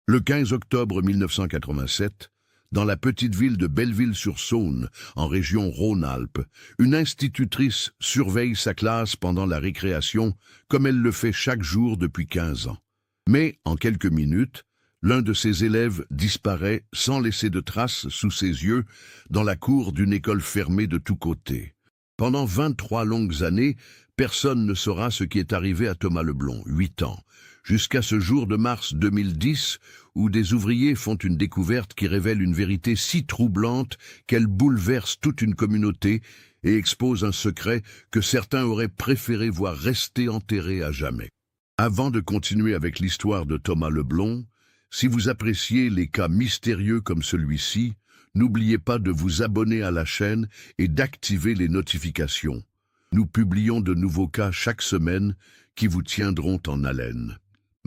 Le 15 octobre 1987, dans la petite ville de Belleville-sur-Saône, en région Rhône-Alpes, une institutrice surveille sa classe pendant la récréation, comme elle le fait chaque jour depuis 15 ans. Mais, en quelques minutes, l'un de ses élèves disparaît sans laisser de traces sous ses yeux dans la cour d'une école fermée de tous côtés. Pendant 23 longues années, personne ne saura ce qui est arrivé à Thomas Leblond, 8 ans, jusqu'à ce jour de mars 2010, où des ouvriers font une découverte qui révèle une vérité si troublante qu'elle bouleverse toute une communauté et expose un secret que certains auraient préféré voir rester enterré à jamais. Avant de continuer avec l'histoire de Thomas Leblond, si vous appréciez les cas mystérieux comme celui-ci, n'oubliez pas de vous abonner à la chaîne et d'activer les notifications. Nous publions de nouveaux cas chaque semaine qui vous tiendront en haleine.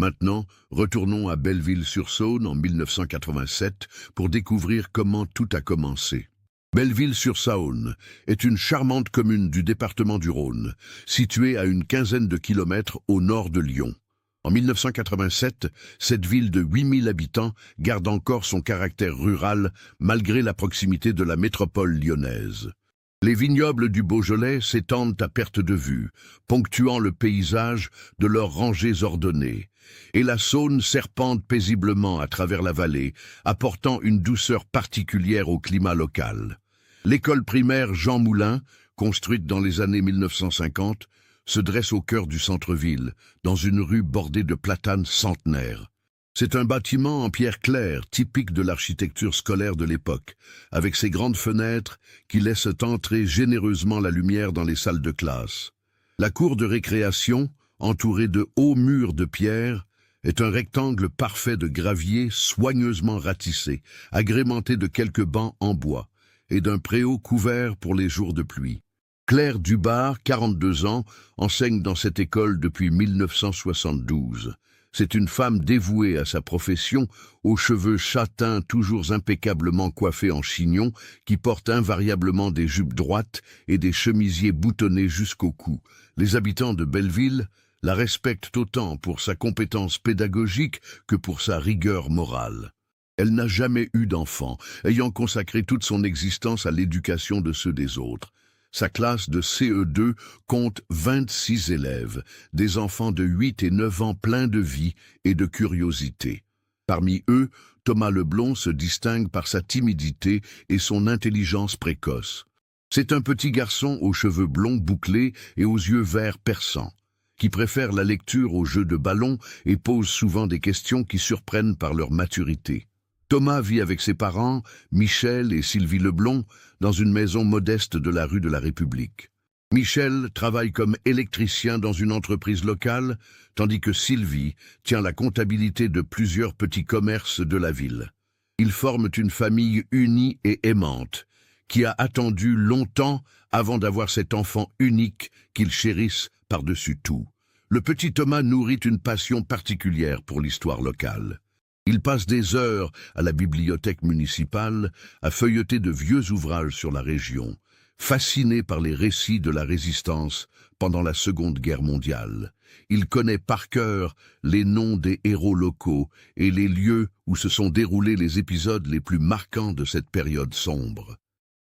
Maintenant, retournons à Belleville-sur-Saône en 1987 pour découvrir comment tout a commencé. Belleville-sur-Saône est une charmante commune du département du Rhône, située à une quinzaine de kilomètres au nord de Lyon. En 1987, cette ville de 8000 habitants garde encore son caractère rural malgré la proximité de la métropole lyonnaise. Les vignobles du Beaujolais s'étendent à perte de vue, ponctuant le paysage de leurs rangées ordonnées, et la Saône serpente paisiblement à travers la vallée, apportant une douceur particulière au climat local. L'école primaire Jean Moulin, construite dans les années 1950, se dresse au cœur du centre-ville, dans une rue bordée de platanes centenaires. C'est un bâtiment en pierre claire, typique de l'architecture scolaire de l'époque, avec ses grandes fenêtres qui laissent entrer généreusement la lumière dans les salles de classe. La cour de récréation, entourée de hauts murs de pierre, est un rectangle parfait de gravier soigneusement ratissé, agrémenté de quelques bancs en bois, et d'un préau couvert pour les jours de pluie. Claire Dubar, 42 ans, enseigne dans cette école depuis 1972. C'est une femme dévouée à sa profession, aux cheveux châtains toujours impeccablement coiffés en chignon, qui porte invariablement des jupes droites et des chemisiers boutonnés jusqu'au cou. Les habitants de Belleville la respectent autant pour sa compétence pédagogique que pour sa rigueur morale. Elle n'a jamais eu d'enfant, ayant consacré toute son existence à l'éducation de ceux des autres. Sa classe de CE2 compte 26 élèves, des enfants de 8 et 9 ans pleins de vie et de curiosité. Parmi eux, Thomas Leblond se distingue par sa timidité et son intelligence précoce. C'est un petit garçon aux cheveux blonds bouclés et aux yeux verts perçants, qui préfère la lecture aux jeux de ballon et pose souvent des questions qui surprennent par leur maturité. Thomas vit avec ses parents, Michel et Sylvie Leblond, dans une maison modeste de la rue de la République. Michel travaille comme électricien dans une entreprise locale, tandis que Sylvie tient la comptabilité de plusieurs petits commerces de la ville. Ils forment une famille unie et aimante, qui a attendu longtemps avant d'avoir cet enfant unique qu'ils chérissent par-dessus tout. Le petit Thomas nourrit une passion particulière pour l'histoire locale. Il passe des heures à la bibliothèque municipale à feuilleter de vieux ouvrages sur la région, fasciné par les récits de la résistance pendant la Seconde Guerre mondiale. Il connaît par cœur les noms des héros locaux et les lieux où se sont déroulés les épisodes les plus marquants de cette période sombre.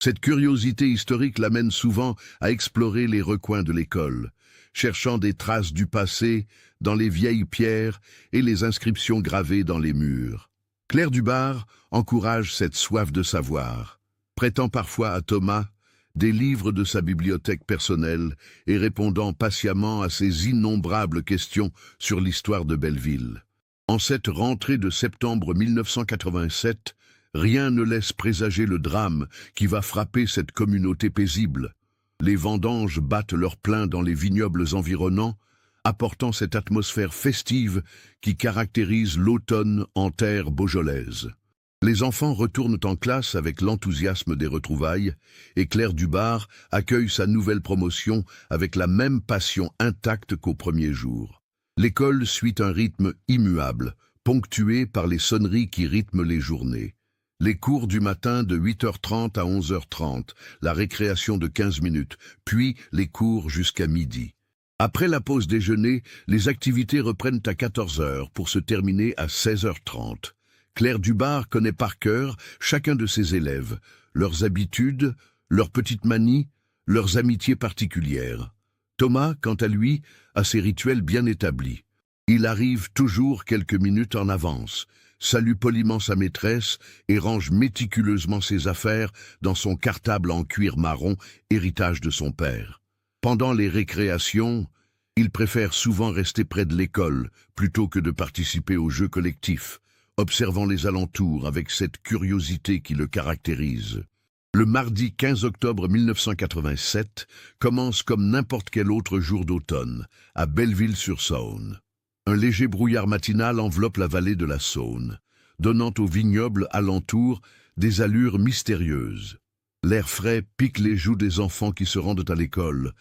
Cette curiosité historique l'amène souvent à explorer les recoins de l'école, cherchant des traces du passé dans les vieilles pierres et les inscriptions gravées dans les murs. Claire Dubar encourage cette soif de savoir, prêtant parfois à Thomas des livres de sa bibliothèque personnelle et répondant patiemment à ses innombrables questions sur l'histoire de Belleville. En cette rentrée de septembre 1987, rien ne laisse présager le drame qui va frapper cette communauté paisible. Les vendanges battent leur plein dans les vignobles environnants, apportant cette atmosphère festive qui caractérise l'automne en terre beaujolaise. Les enfants retournent en classe avec l'enthousiasme des retrouvailles et Claire Dubar accueille sa nouvelle promotion avec la même passion intacte qu'au premier jour. L'école suit un rythme immuable, ponctué par les sonneries qui rythment les journées. Les cours du matin de 8h30 à 11h30, la récréation de 15 minutes, puis les cours jusqu'à midi. Après la pause déjeuner, les activités reprennent à 14h pour se terminer à 16h30. Claire Dubar connaît par cœur chacun de ses élèves, leurs habitudes, leurs petites manies, leurs amitiés particulières. Thomas, quant à lui, a ses rituels bien établis. Il arrive toujours quelques minutes en avance, salue poliment sa maîtresse et range méticuleusement ses affaires dans son cartable en cuir marron, héritage de son père. Pendant les récréations, il préfère souvent rester près de l'école plutôt que de participer aux jeux collectifs, observant les alentours avec cette curiosité qui le caractérise. Le mardi 15 octobre 1987 commence comme n'importe quel autre jour d'automne, à Belleville-sur-Saône. Un léger brouillard matinal enveloppe la vallée de la Saône, donnant aux vignobles alentours des allures mystérieuses. L'air frais pique les joues des enfants qui se rendent à l'école,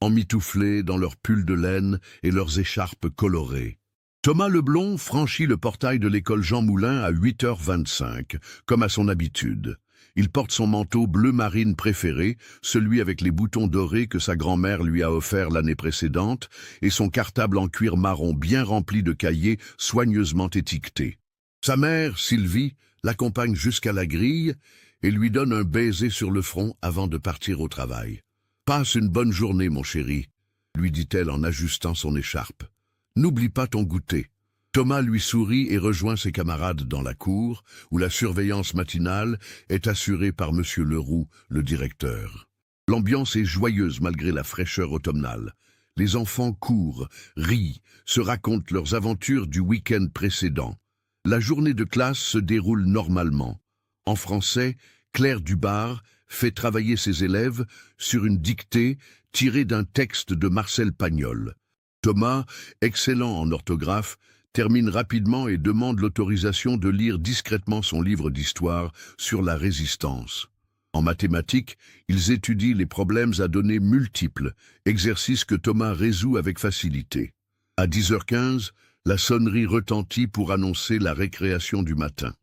emmitouflés dans leurs pulls de laine et leurs écharpes colorées. Thomas Leblond franchit le portail de l'école Jean Moulin à 8h25, comme à son habitude. Il porte son manteau bleu marine préféré, celui avec les boutons dorés que sa grand-mère lui a offert l'année précédente, et son cartable en cuir marron bien rempli de cahiers soigneusement étiquetés. Sa mère, Sylvie, l'accompagne jusqu'à la grille et lui donne un baiser sur le front avant de partir au travail. « Passe une bonne journée, mon chéri », lui dit-elle en ajustant son écharpe. « N'oublie pas ton goûter. » Thomas lui sourit et rejoint ses camarades dans la cour, où la surveillance matinale est assurée par M. Leroux, le directeur. L'ambiance est joyeuse malgré la fraîcheur automnale. Les enfants courent, rient, se racontent leurs aventures du week-end précédent. La journée de classe se déroule normalement. En français, Claire Dubar fait travailler ses élèves sur une dictée tirée d'un texte de Marcel Pagnol. Thomas, excellent en orthographe, termine rapidement et demande l'autorisation de lire discrètement son livre d'histoire sur la résistance. En mathématiques, ils étudient les problèmes à données multiples, exercice que Thomas résout avec facilité. À 10h15, la sonnerie retentit pour annoncer la récréation du matin.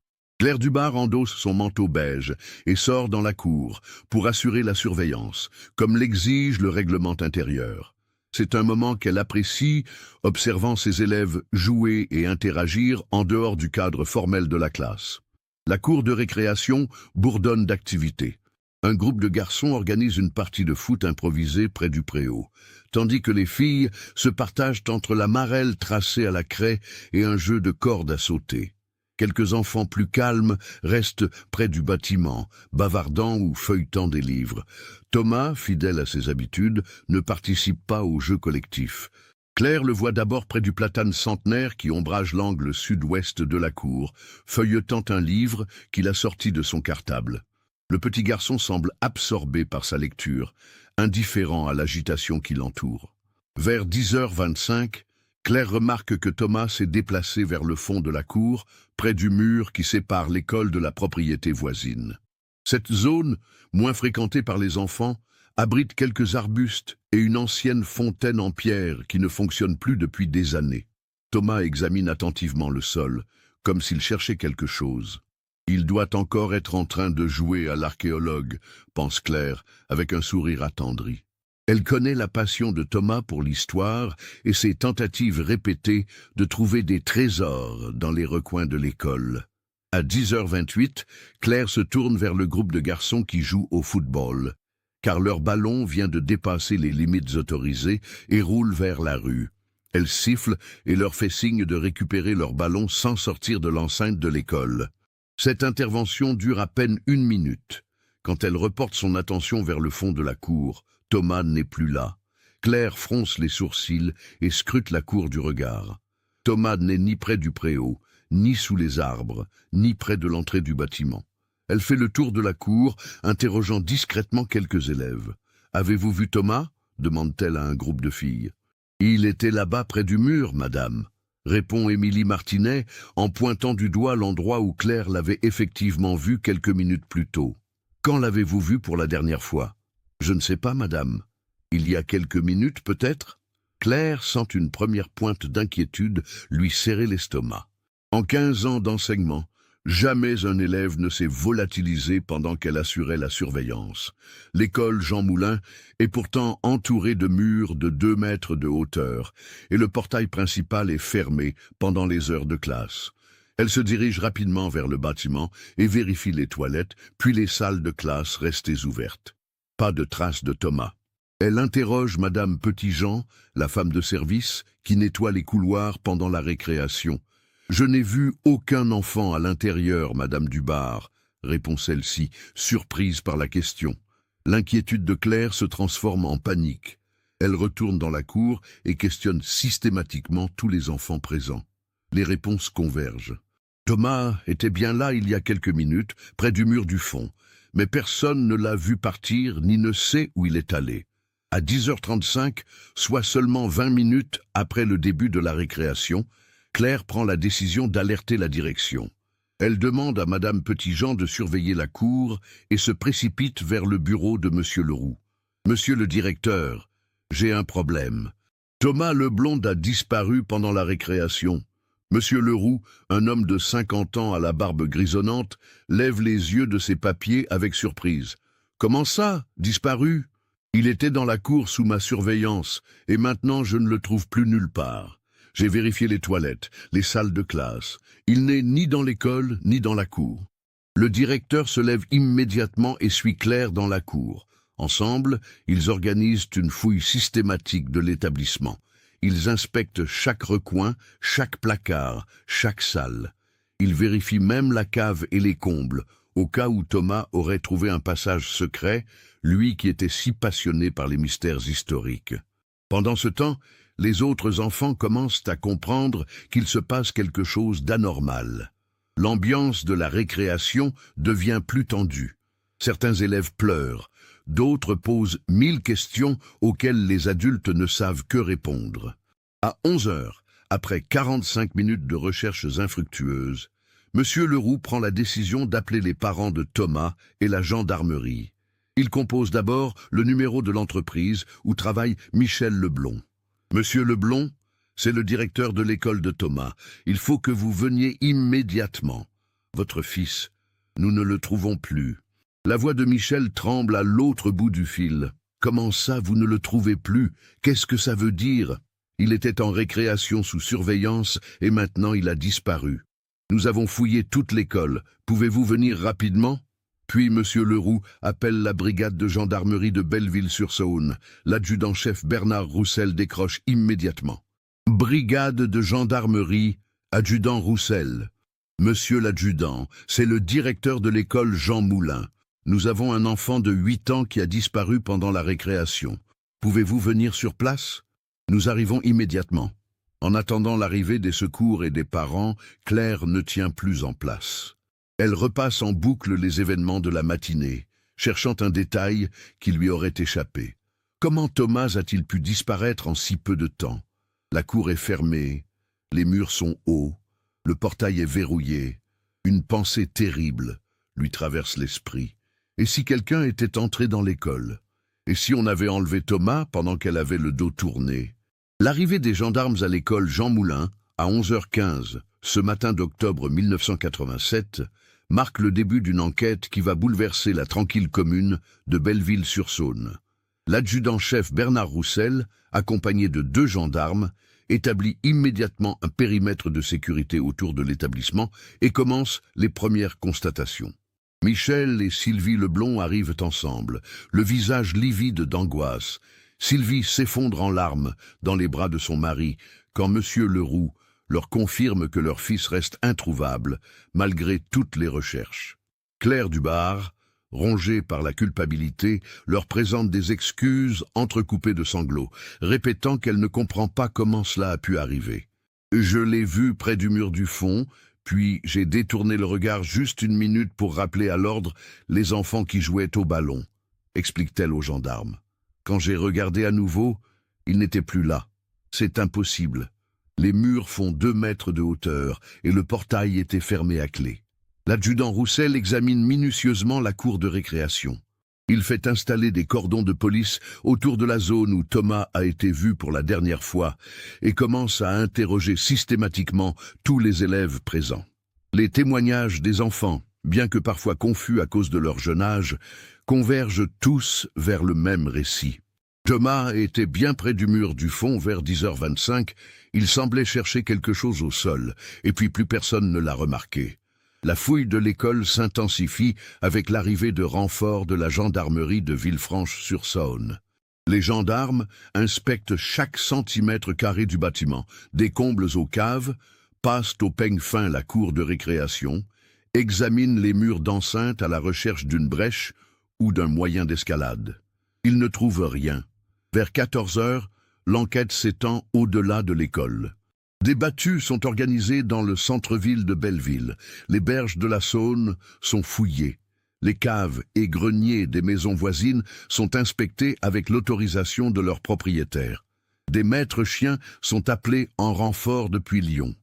Claire Dubar endosse son manteau beige et sort dans la cour pour assurer la surveillance, comme l'exige le règlement intérieur. C'est un moment qu'elle apprécie, observant ses élèves jouer et interagir en dehors du cadre formel de la classe. La cour de récréation bourdonne d'activités. Un groupe de garçons organise une partie de foot improvisée près du préau, tandis que les filles se partagent entre la marelle tracée à la craie et un jeu de cordes à sauter. Quelques enfants plus calmes restent près du bâtiment, bavardant ou feuilletant des livres. Thomas, fidèle à ses habitudes, ne participe pas au jeu collectif. Claire le voit d'abord près du platane centenaire qui ombrage l'angle sud-ouest de la cour, feuilletant un livre qu'il a sorti de son cartable. Le petit garçon semble absorbé par sa lecture, indifférent à l'agitation qui l'entoure. Vers 10h25, Claire remarque que Thomas s'est déplacé vers le fond de la cour, près du mur qui sépare l'école de la propriété voisine. Cette zone, moins fréquentée par les enfants, abrite quelques arbustes et une ancienne fontaine en pierre qui ne fonctionne plus depuis des années. Thomas examine attentivement le sol, comme s'il cherchait quelque chose. Il doit encore être en train de jouer à l'archéologue, pense Claire, avec un sourire attendri. Elle connaît la passion de Thomas pour l'histoire et ses tentatives répétées de trouver des trésors dans les recoins de l'école. À 10h28, Claire se tourne vers le groupe de garçons qui jouent au football, car leur ballon vient de dépasser les limites autorisées et roule vers la rue. Elle siffle et leur fait signe de récupérer leur ballon sans sortir de l'enceinte de l'école. Cette intervention dure à peine 1 minute. Quand elle reporte son attention vers le fond de la cour, Thomas n'est plus là. Claire fronce les sourcils et scrute la cour du regard. Thomas n'est ni près du préau, ni sous les arbres, ni près de l'entrée du bâtiment. Elle fait le tour de la cour, interrogeant discrètement quelques élèves. « Avez-vous vu Thomas ?» demande-t-elle à un groupe de filles. « Il était là-bas près du mur, madame », répond Émilie Martinet en pointant du doigt l'endroit où Claire l'avait effectivement vu quelques minutes plus tôt. « Quand l'avez-vous vu pour la dernière fois ?»« Je ne sais pas, madame. Il y a quelques minutes, peut-être ?» Claire sent une première pointe d'inquiétude lui serrer l'estomac. En 15 ans d'enseignement, jamais un élève ne s'est volatilisé pendant qu'elle assurait la surveillance. L'école Jean Moulin est pourtant entourée de murs de 2 mètres de hauteur et le portail principal est fermé pendant les heures de classe. Elle se dirige rapidement vers le bâtiment et vérifie les toilettes, puis les salles de classe restées ouvertes. Pas de traces de Thomas. Elle interroge Madame Petitjean, la femme de service, qui nettoie les couloirs pendant la récréation. « Je n'ai vu aucun enfant à l'intérieur, Madame Dubar », répond celle-ci, surprise par la question. L'inquiétude de Claire se transforme en panique. Elle retourne dans la cour et questionne systématiquement tous les enfants présents. Les réponses convergent. Thomas était bien là il y a quelques minutes, près du mur du fond, mais personne ne l'a vu partir ni ne sait où il est allé. À 10h35, soit seulement 20 minutes après le début de la récréation, Claire prend la décision d'alerter la direction. Elle demande à Madame Petitjean de surveiller la cour et se précipite vers le bureau de Monsieur Leroux. « Monsieur le directeur, j'ai un problème. Thomas le blonde a disparu pendant la récréation. » Monsieur Leroux, un homme de 50 ans à la barbe grisonnante, lève les yeux de ses papiers avec surprise. « Comment ça, disparu ? Il était dans la cour sous ma surveillance, et maintenant je ne le trouve plus nulle part. J'ai vérifié les toilettes, les salles de classe. Il n'est ni dans l'école, ni dans la cour. » Le directeur se lève immédiatement et suit Claire dans la cour. Ensemble, ils organisent une fouille systématique de l'établissement. Ils inspectent chaque recoin, chaque placard, chaque salle. Ils vérifient même la cave et les combles, au cas où Thomas aurait trouvé un passage secret, lui qui était si passionné par les mystères historiques. Pendant ce temps, les autres enfants commencent à comprendre qu'il se passe quelque chose d'anormal. L'ambiance de la récréation devient plus tendue. Certains élèves pleurent, d'autres posent 1000 questions auxquelles les adultes ne savent que répondre. À 11h, après 45 minutes de recherches infructueuses, Monsieur Leroux prend la décision d'appeler les parents de Thomas et la gendarmerie. Il compose d'abord le numéro de l'entreprise où travaille Michel Leblond. « Monsieur Leblond, c'est le directeur de l'école de Thomas. Il faut que vous veniez immédiatement. Votre fils, nous ne le trouvons plus. » La voix de Michel tremble à l'autre bout du fil. « Comment ça, vous ne le trouvez plus? Qu'est-ce que ça veut dire? Il était en récréation sous surveillance et maintenant il a disparu. Nous avons fouillé toute l'école. Pouvez-vous venir rapidement ?» Puis Monsieur Leroux appelle la brigade de gendarmerie de Belleville-sur-Saône. L'adjudant-chef Bernard Roussel décroche immédiatement. « Brigade de gendarmerie, adjudant Roussel. Monsieur l'adjudant, c'est le directeur de l'école Jean Moulin. Nous avons un enfant de 8 ans qui a disparu pendant la récréation. Pouvez-vous venir sur place? Nous arrivons immédiatement. » En attendant l'arrivée des secours et des parents, Claire ne tient plus en place. Elle repasse en boucle les événements de la matinée, cherchant un détail qui lui aurait échappé. Comment Thomas a-t-il pu disparaître en si peu de temps? La cour est fermée, les murs sont hauts, le portail est verrouillé. Une pensée terrible lui traverse l'esprit. Et si quelqu'un était entré dans l'école? Et si on avait enlevé Thomas pendant qu'elle avait le dos tourné? L'arrivée des gendarmes à l'école Jean Moulin, à 11h15, ce matin d'octobre 1987, marque le début d'une enquête qui va bouleverser la tranquille commune de Belleville-sur-Saône. L'adjudant-chef Bernard Roussel, accompagné de 2 gendarmes, établit immédiatement un périmètre de sécurité autour de l'établissement et commence les premières constatations. Michel et Sylvie Leblond arrivent ensemble, le visage livide d'angoisse. Sylvie s'effondre en larmes dans les bras de son mari quand Monsieur Leroux leur confirme que leur fils reste introuvable malgré toutes les recherches. Claire Dubar, rongée par la culpabilité, leur présente des excuses entrecoupées de sanglots, répétant qu'elle ne comprend pas comment cela a pu arriver. « Je l'ai vu près du mur du fond, puis j'ai détourné le regard juste 1 minute pour rappeler à l'ordre les enfants qui jouaient au ballon », explique-t-elle aux gendarmes. « Quand j'ai regardé à nouveau, il n'était plus là. C'est impossible. Les murs font 2 mètres de hauteur et le portail était fermé à clé. » L'adjudant Roussel examine minutieusement la cour de récréation. Il fait installer des cordons de police autour de la zone où Thomas a été vu pour la dernière fois et commence à interroger systématiquement tous les élèves présents. Les témoignages des enfants, bien que parfois confus à cause de leur jeune âge, convergent tous vers le même récit. Thomas était bien près du mur du fond vers 10h25. Il semblait chercher quelque chose au sol, et puis plus personne ne l'a remarqué. La fouille de l'école s'intensifie avec l'arrivée de renforts de la gendarmerie de Villefranche-sur-Saône. Les gendarmes inspectent chaque centimètre carré du bâtiment, des combles aux caves, passent au peigne fin la cour de récréation, examinent les murs d'enceinte à la recherche d'une brèche ou d'un moyen d'escalade. Ils ne trouvent rien. Vers 14h, l'enquête s'étend au-delà de l'école. Des battues sont organisées dans le centre-ville de Belleville. Les berges de la Saône sont fouillées. Les caves et greniers des maisons voisines sont inspectés avec l'autorisation de leurs propriétaires. Des maîtres chiens sont appelés en renfort depuis Lyon.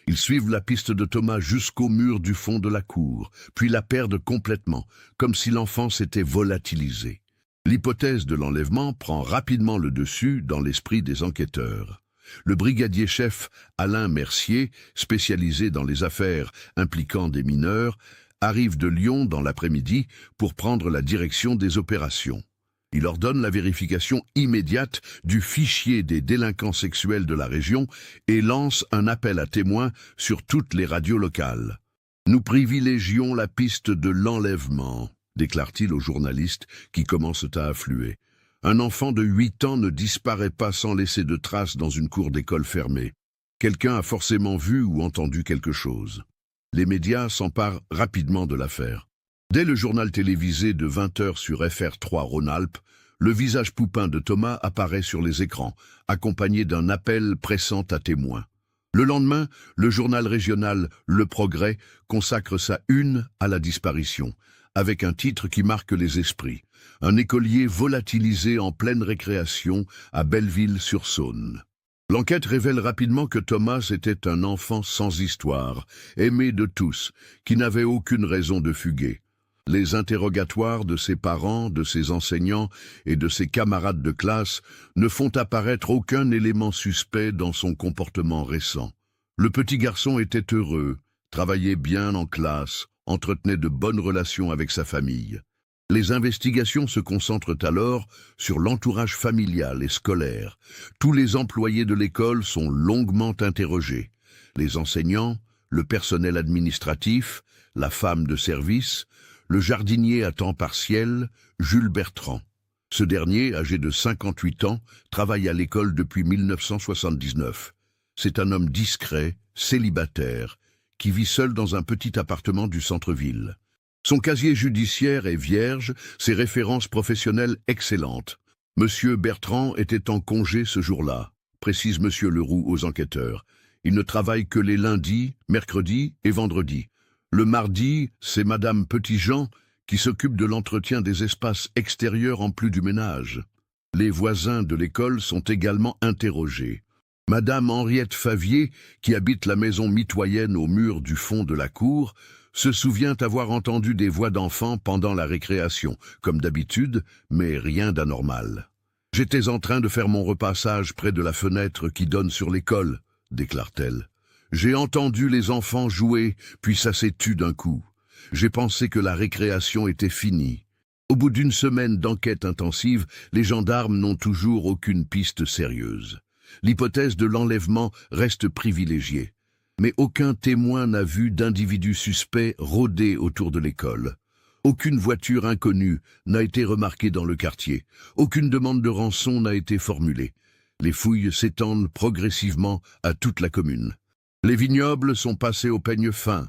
Ils suivent la piste de Thomas jusqu'au mur du fond de la cour, puis la perdent complètement, comme si l'enfant s'était volatilisé. L'hypothèse de l'enlèvement prend rapidement le dessus dans l'esprit des enquêteurs. Le brigadier-chef Alain Mercier, spécialisé dans les affaires impliquant des mineurs, arrive de Lyon dans l'après-midi pour prendre la direction des opérations. Il ordonne la vérification immédiate du fichier des délinquants sexuels de la région et lance un appel à témoins sur toutes les radios locales. « Nous privilégions la piste de l'enlèvement », déclare-t-il aux journalistes qui commencent à affluer. Un enfant de 8 ans ne disparaît pas sans laisser de traces dans une cour d'école fermée. Quelqu'un a forcément vu ou entendu quelque chose. Les médias s'emparent rapidement de l'affaire. Dès le journal télévisé de 20h sur FR3 Rhône-Alpes, le visage poupin de Thomas apparaît sur les écrans, accompagné d'un appel pressant à témoins. Le lendemain, le journal régional Le Progrès consacre sa une à la disparition, avec un titre qui marque les esprits. Un écolier volatilisé en pleine récréation à Belleville-sur-Saône. L'enquête révèle rapidement que Thomas était un enfant sans histoire, aimé de tous, qui n'avait aucune raison de fuguer. Les interrogatoires de ses parents, de ses enseignants et de ses camarades de classe ne font apparaître aucun élément suspect dans son comportement récent. Le petit garçon était heureux, travaillait bien en classe, entretenait de bonnes relations avec sa famille. Les investigations se concentrent alors sur l'entourage familial et scolaire. Tous les employés de l'école sont longuement interrogés. Les enseignants, le personnel administratif, la femme de service, le jardinier à temps partiel, Jules Bertrand. Ce dernier, âgé de 58 ans, travaille à l'école depuis 1979. C'est un homme discret, célibataire, qui vit seul dans un petit appartement du centre-ville. Son casier judiciaire est vierge, ses références professionnelles excellentes. Monsieur Bertrand était en congé ce jour-là, précise Monsieur Leroux aux enquêteurs. Il ne travaille que les lundis, mercredis et vendredis. Le mardi, c'est Madame Petitjean qui s'occupe de l'entretien des espaces extérieurs en plus du ménage. Les voisins de l'école sont également interrogés. Madame Henriette Favier, qui habite la maison mitoyenne au mur du fond de la cour, se souvient avoir entendu des voix d'enfants pendant la récréation, comme d'habitude, mais rien d'anormal. « J'étais en train de faire mon repassage près de la fenêtre qui donne sur l'école, » déclare-t-elle. « J'ai entendu les enfants jouer, puis ça s'est tu d'un coup. J'ai pensé que la récréation était finie. » Au bout d'une semaine d'enquête intensive, les gendarmes n'ont toujours aucune piste sérieuse. L'hypothèse de l'enlèvement reste privilégiée. Mais aucun témoin n'a vu d'individus suspects rôder autour de l'école. Aucune voiture inconnue n'a été remarquée dans le quartier. Aucune demande de rançon n'a été formulée. Les fouilles s'étendent progressivement à toute la commune. Les vignobles sont passés au peigne fin.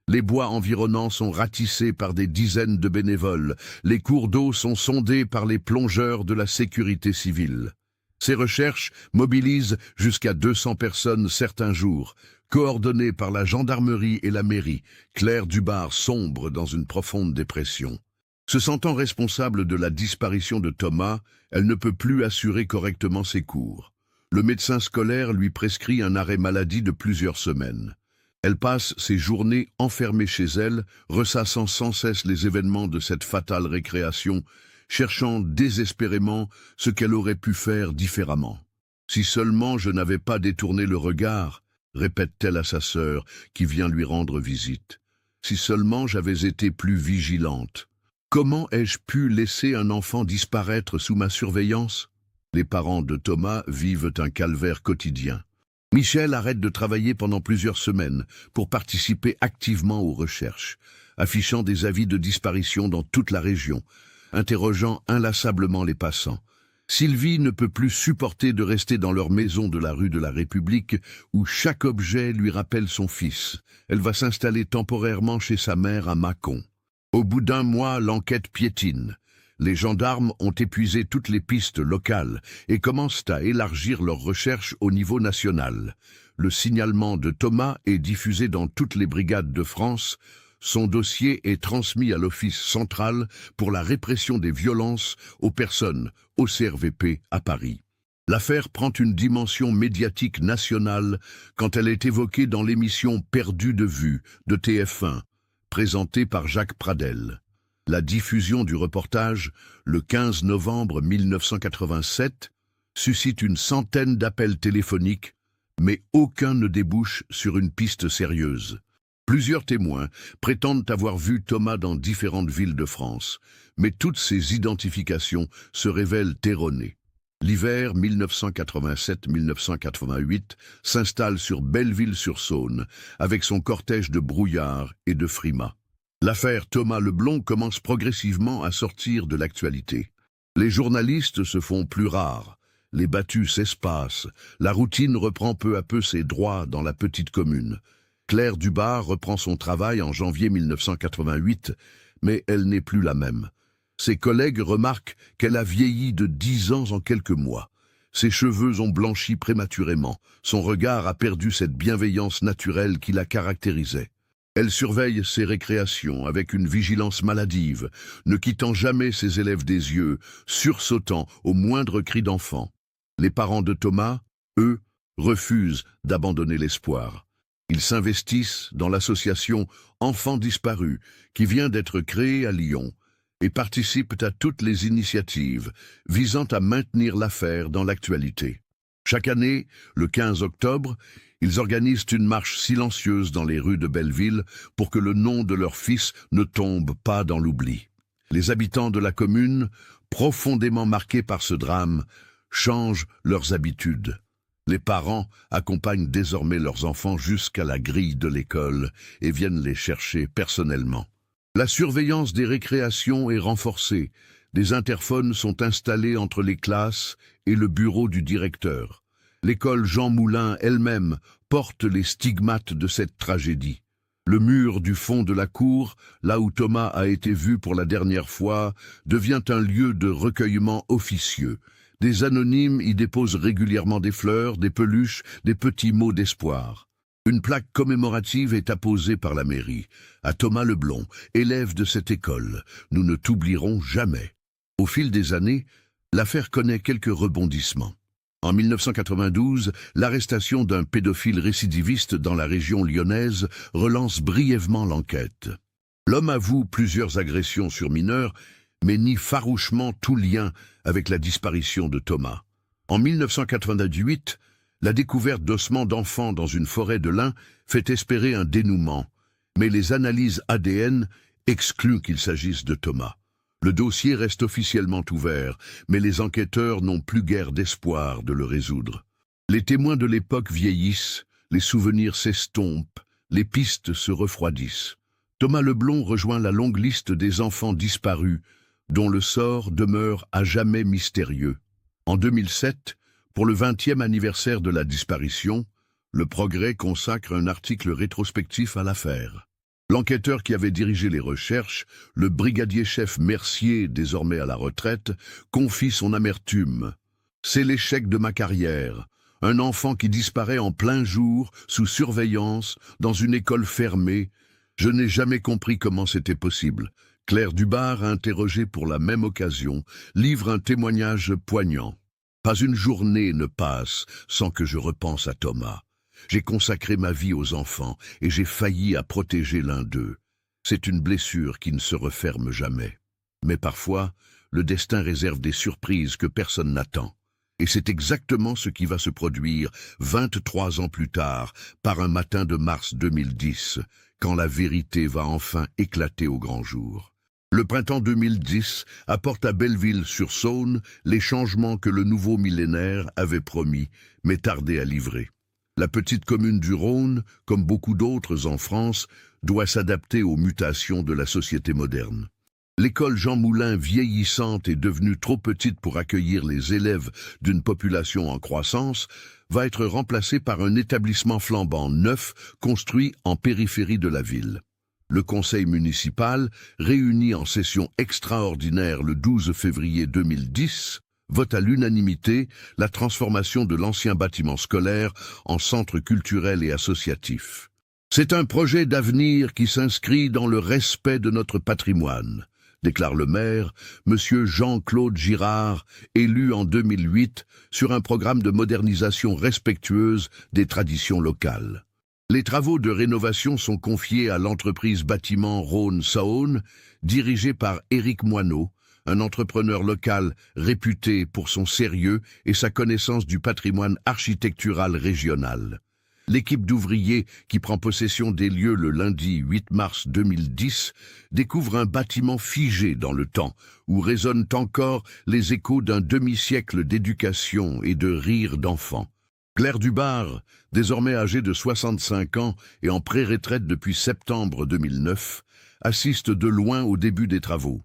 Les bois environnants sont ratissés par des dizaines de bénévoles. Les cours d'eau sont sondés par les plongeurs de la sécurité civile. Ces recherches mobilisent jusqu'à 200 personnes certains jours, coordonnées par la gendarmerie et la mairie. Claire Dubar sombre dans une profonde dépression. Se sentant responsable de la disparition de Thomas, elle ne peut plus assurer correctement ses cours. Le médecin scolaire lui prescrit un arrêt maladie de plusieurs semaines. Elle passe ses journées enfermée chez elle, ressassant sans cesse les événements de cette fatale récréation, cherchant désespérément ce qu'elle aurait pu faire différemment. « Si seulement je n'avais pas détourné le regard », répète-t-elle à sa sœur qui vient lui rendre visite. « Si seulement j'avais été plus vigilante. Comment ai-je pu laisser un enfant disparaître sous ma surveillance ?» Les parents de Thomas vivent un calvaire quotidien. Michel arrête de travailler pendant plusieurs semaines pour participer activement aux recherches, affichant des avis de disparition dans toute la région, interrogeant inlassablement les passants. Sylvie ne peut plus supporter de rester dans leur maison de la rue de la République où chaque objet lui rappelle son fils. Elle va s'installer temporairement chez sa mère à Mâcon. Au bout d'un mois, l'enquête piétine. Les gendarmes ont épuisé toutes les pistes locales et commencent à élargir leurs recherches au niveau national. Le signalement de Thomas est diffusé dans toutes les brigades de France. Son dossier est transmis à l'Office central pour la répression des violences aux personnes, au CRVP, à Paris. L'affaire prend une dimension médiatique nationale quand elle est évoquée dans l'émission Perdu de vue de TF1, présentée par Jacques Pradel. La diffusion du reportage, le 15 novembre 1987, suscite une centaine d'appels téléphoniques, mais aucun ne débouche sur une piste sérieuse. Plusieurs témoins prétendent avoir vu Thomas dans différentes villes de France, mais toutes ces identifications se révèlent erronées. L'hiver 1987-1988 s'installe sur Belleville-sur-Saône, avec son cortège de brouillard et de frimas. L'affaire Thomas Leblond commence progressivement à sortir de l'actualité. Les journalistes se font plus rares, les battues s'espacent, la routine reprend peu à peu ses droits dans la petite commune. Claire Dubar reprend son travail en janvier 1988, mais elle n'est plus la même. Ses collègues remarquent qu'elle a vieilli de 10 ans en quelques mois. Ses cheveux ont blanchi prématurément, son regard a perdu cette bienveillance naturelle qui la caractérisait. Elle surveille ses récréations avec une vigilance maladive, ne quittant jamais ses élèves des yeux, sursautant au moindre cri d'enfant. Les parents de Thomas, eux, refusent d'abandonner l'espoir. Ils s'investissent dans l'association Enfants disparus, qui vient d'être créée à Lyon, et participent à toutes les initiatives visant à maintenir l'affaire dans l'actualité. Chaque année, le 15 octobre, ils organisent une marche silencieuse dans les rues de Belleville pour que le nom de leur fils ne tombe pas dans l'oubli. Les habitants de la commune, profondément marqués par ce drame, changent leurs habitudes. Les parents accompagnent désormais leurs enfants jusqu'à la grille de l'école et viennent les chercher personnellement. La surveillance des récréations est renforcée. Des interphones sont installés entre les classes et le bureau du directeur. L'école Jean Moulin elle-même porte les stigmates de cette tragédie. Le mur du fond de la cour, là où Thomas a été vu pour la dernière fois, devient un lieu de recueillement officieux. Des anonymes y déposent régulièrement des fleurs, des peluches, des petits mots d'espoir. Une plaque commémorative est apposée par la mairie. À Thomas Leblond, élève de cette école, nous ne t'oublierons jamais. Au fil des années, l'affaire connaît quelques rebondissements. En 1992, l'arrestation d'un pédophile récidiviste dans la région lyonnaise relance brièvement l'enquête. L'homme avoue plusieurs agressions sur mineurs, mais nie farouchement tout lien avec la disparition de Thomas. En 1998, la découverte d'ossements d'enfants dans une forêt de lin fait espérer un dénouement, mais les analyses ADN excluent qu'il s'agisse de Thomas. Le dossier reste officiellement ouvert, mais les enquêteurs n'ont plus guère d'espoir de le résoudre. Les témoins de l'époque vieillissent, les souvenirs s'estompent, les pistes se refroidissent. Thomas Leblond rejoint la longue liste des enfants disparus, dont le sort demeure à jamais mystérieux. En 2007, pour le 20e anniversaire de la disparition, Le Progrès consacre un article rétrospectif à l'affaire. L'enquêteur qui avait dirigé les recherches, le brigadier-chef Mercier, désormais à la retraite, confie son amertume. « C'est l'échec de ma carrière. Un enfant qui disparaît en plein jour, sous surveillance, dans une école fermée. Je n'ai jamais compris comment c'était possible. » Claire Dubar, interrogée pour la même occasion, livre un témoignage poignant. « Pas une journée ne passe sans que je repense à Thomas. J'ai consacré ma vie aux enfants et j'ai failli à protéger l'un d'eux. C'est une blessure qui ne se referme jamais. Mais parfois, le destin réserve des surprises que personne n'attend. Et c'est exactement ce qui va se produire 23 ans plus tard, par un matin de mars 2010, quand la vérité va enfin éclater au grand jour. Le printemps 2010 apporte à Belleville-sur-Saône les changements que le nouveau millénaire avait promis, mais tardé à livrer. La petite commune du Rhône, comme beaucoup d'autres en France, doit s'adapter aux mutations de la société moderne. L'école Jean Moulin, vieillissante et devenue trop petite pour accueillir les élèves d'une population en croissance, va être remplacée par un établissement flambant neuf construit en périphérie de la ville. Le conseil municipal, réuni en session extraordinaire le 12 février 2010, vote à l'unanimité la transformation de l'ancien bâtiment scolaire en centre culturel et associatif. C'est un projet d'avenir qui s'inscrit dans le respect de notre patrimoine, déclare le maire, M. Jean-Claude Girard, élu en 2008 sur un programme de modernisation respectueuse des traditions locales. Les travaux de rénovation sont confiés à l'entreprise Bâtiment Rhône-Saône, dirigée par Éric Moineau, un entrepreneur local réputé pour son sérieux et sa connaissance du patrimoine architectural régional. L'équipe d'ouvriers qui prend possession des lieux le lundi 8 mars 2010 découvre un bâtiment figé dans le temps, où résonnent encore les échos d'un demi-siècle d'éducation et de rires d'enfants. Claire Dubar, désormais âgée de 65 ans et en pré-retraite depuis septembre 2009, assiste de loin au début des travaux.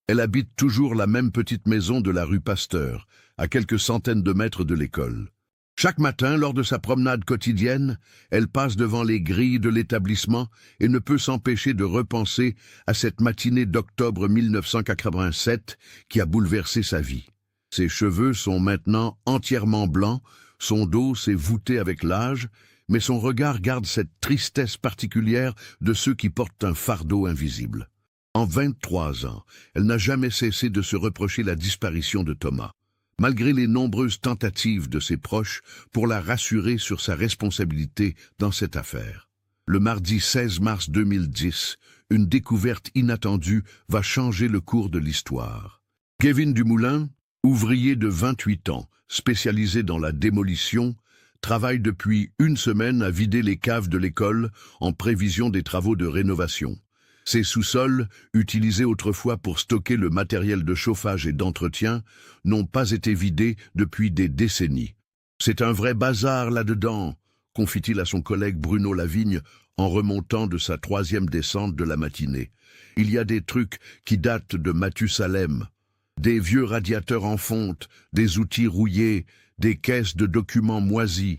Elle habite toujours la même petite maison de la rue Pasteur, à quelques centaines de mètres de l'école. Chaque matin, lors de sa promenade quotidienne, elle passe devant les grilles de l'établissement et ne peut s'empêcher de repenser à cette matinée d'octobre 1987 qui a bouleversé sa vie. Ses cheveux sont maintenant entièrement blancs, son dos s'est voûté avec l'âge, mais son regard garde cette tristesse particulière de ceux qui portent un fardeau invisible. En 23 ans, elle n'a jamais cessé de se reprocher la disparition de Thomas. Malgré les nombreuses tentatives de ses proches pour la rassurer sur sa responsabilité dans cette affaire. Le mardi 16 mars 2010, une découverte inattendue va changer le cours de l'histoire. Kevin Dumoulin, ouvrier de 28 ans, spécialisé dans la démolition, travaille depuis une semaine à vider les caves de l'école en prévision des travaux de rénovation. Ces sous-sols, utilisés autrefois pour stocker le matériel de chauffage et d'entretien, n'ont pas été vidés depuis des décennies. « C'est un vrai bazar là-dedans », confie-t-il à son collègue Bruno Lavigne en remontant de sa 3e descente de la matinée. « Il y a des trucs qui datent de Mathusalem. Des vieux radiateurs en fonte, des outils rouillés, des caisses de documents moisis. »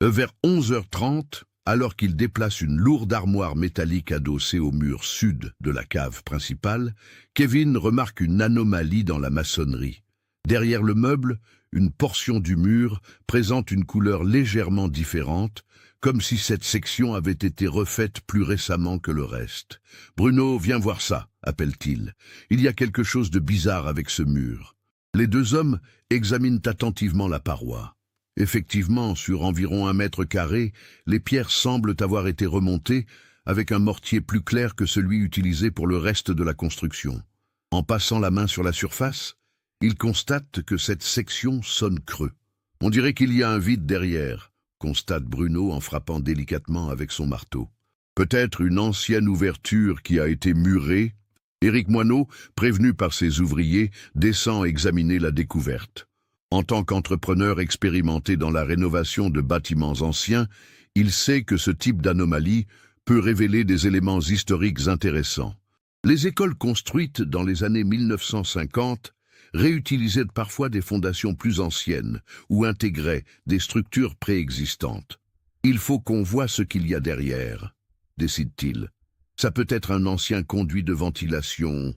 Vers 11h30, alors qu'il déplace une lourde armoire métallique adossée au mur sud de la cave principale, Kevin remarque une anomalie dans la maçonnerie. Derrière le meuble, une portion du mur présente une couleur légèrement différente, comme si cette section avait été refaite plus récemment que le reste. « Bruno, viens voir ça », appelle-t-il. « Il y a quelque chose de bizarre avec ce mur. » Les deux hommes examinent attentivement la paroi. Effectivement, sur environ 1 mètre carré, les pierres semblent avoir été remontées avec un mortier plus clair que celui utilisé pour le reste de la construction. En passant la main sur la surface, il constate que cette section sonne creux. « On dirait qu'il y a un vide derrière », constate Bruno en frappant délicatement avec son marteau. « Peut-être une ancienne ouverture qui a été murée ?» Éric Moineau, prévenu par ses ouvriers, descend examiner la découverte. En tant qu'entrepreneur expérimenté dans la rénovation de bâtiments anciens, il sait que ce type d'anomalie peut révéler des éléments historiques intéressants. Les écoles construites dans les années 1950 réutilisaient parfois des fondations plus anciennes ou intégraient des structures préexistantes. « Il faut qu'on voie ce qu'il y a derrière », décide-t-il. Ça peut être un ancien conduit de ventilation,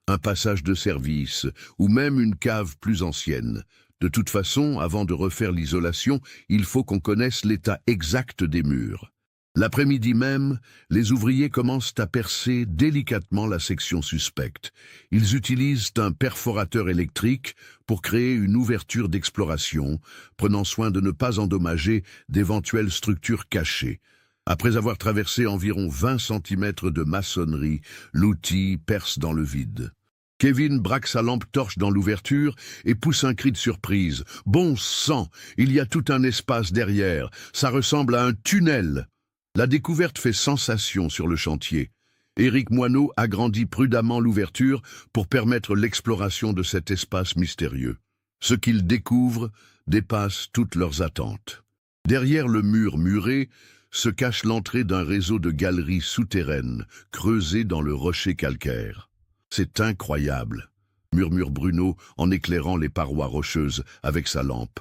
un passage de service ou même une cave plus ancienne. De toute façon, avant de refaire l'isolation, il faut qu'on connaisse l'état exact des murs. L'après-midi même, les ouvriers commencent à percer délicatement la section suspecte. Ils utilisent un perforateur électrique pour créer une ouverture d'exploration, prenant soin de ne pas endommager d'éventuelles structures cachées. Après avoir traversé environ 20 cm de maçonnerie, l'outil perce dans le vide. Kevin braque sa lampe torche dans l'ouverture et pousse un cri de surprise. « Bon sang, il y a tout un espace derrière, ça ressemble à un tunnel !» La découverte fait sensation sur le chantier. Éric Moineau agrandit prudemment l'ouverture pour permettre l'exploration de cet espace mystérieux. Ce qu'ils découvrent dépasse toutes leurs attentes. Derrière le mur muré se cache l'entrée d'un réseau de galeries souterraines creusées dans le rocher calcaire. « C'est incroyable !» murmure Bruno en éclairant les parois rocheuses avec sa lampe.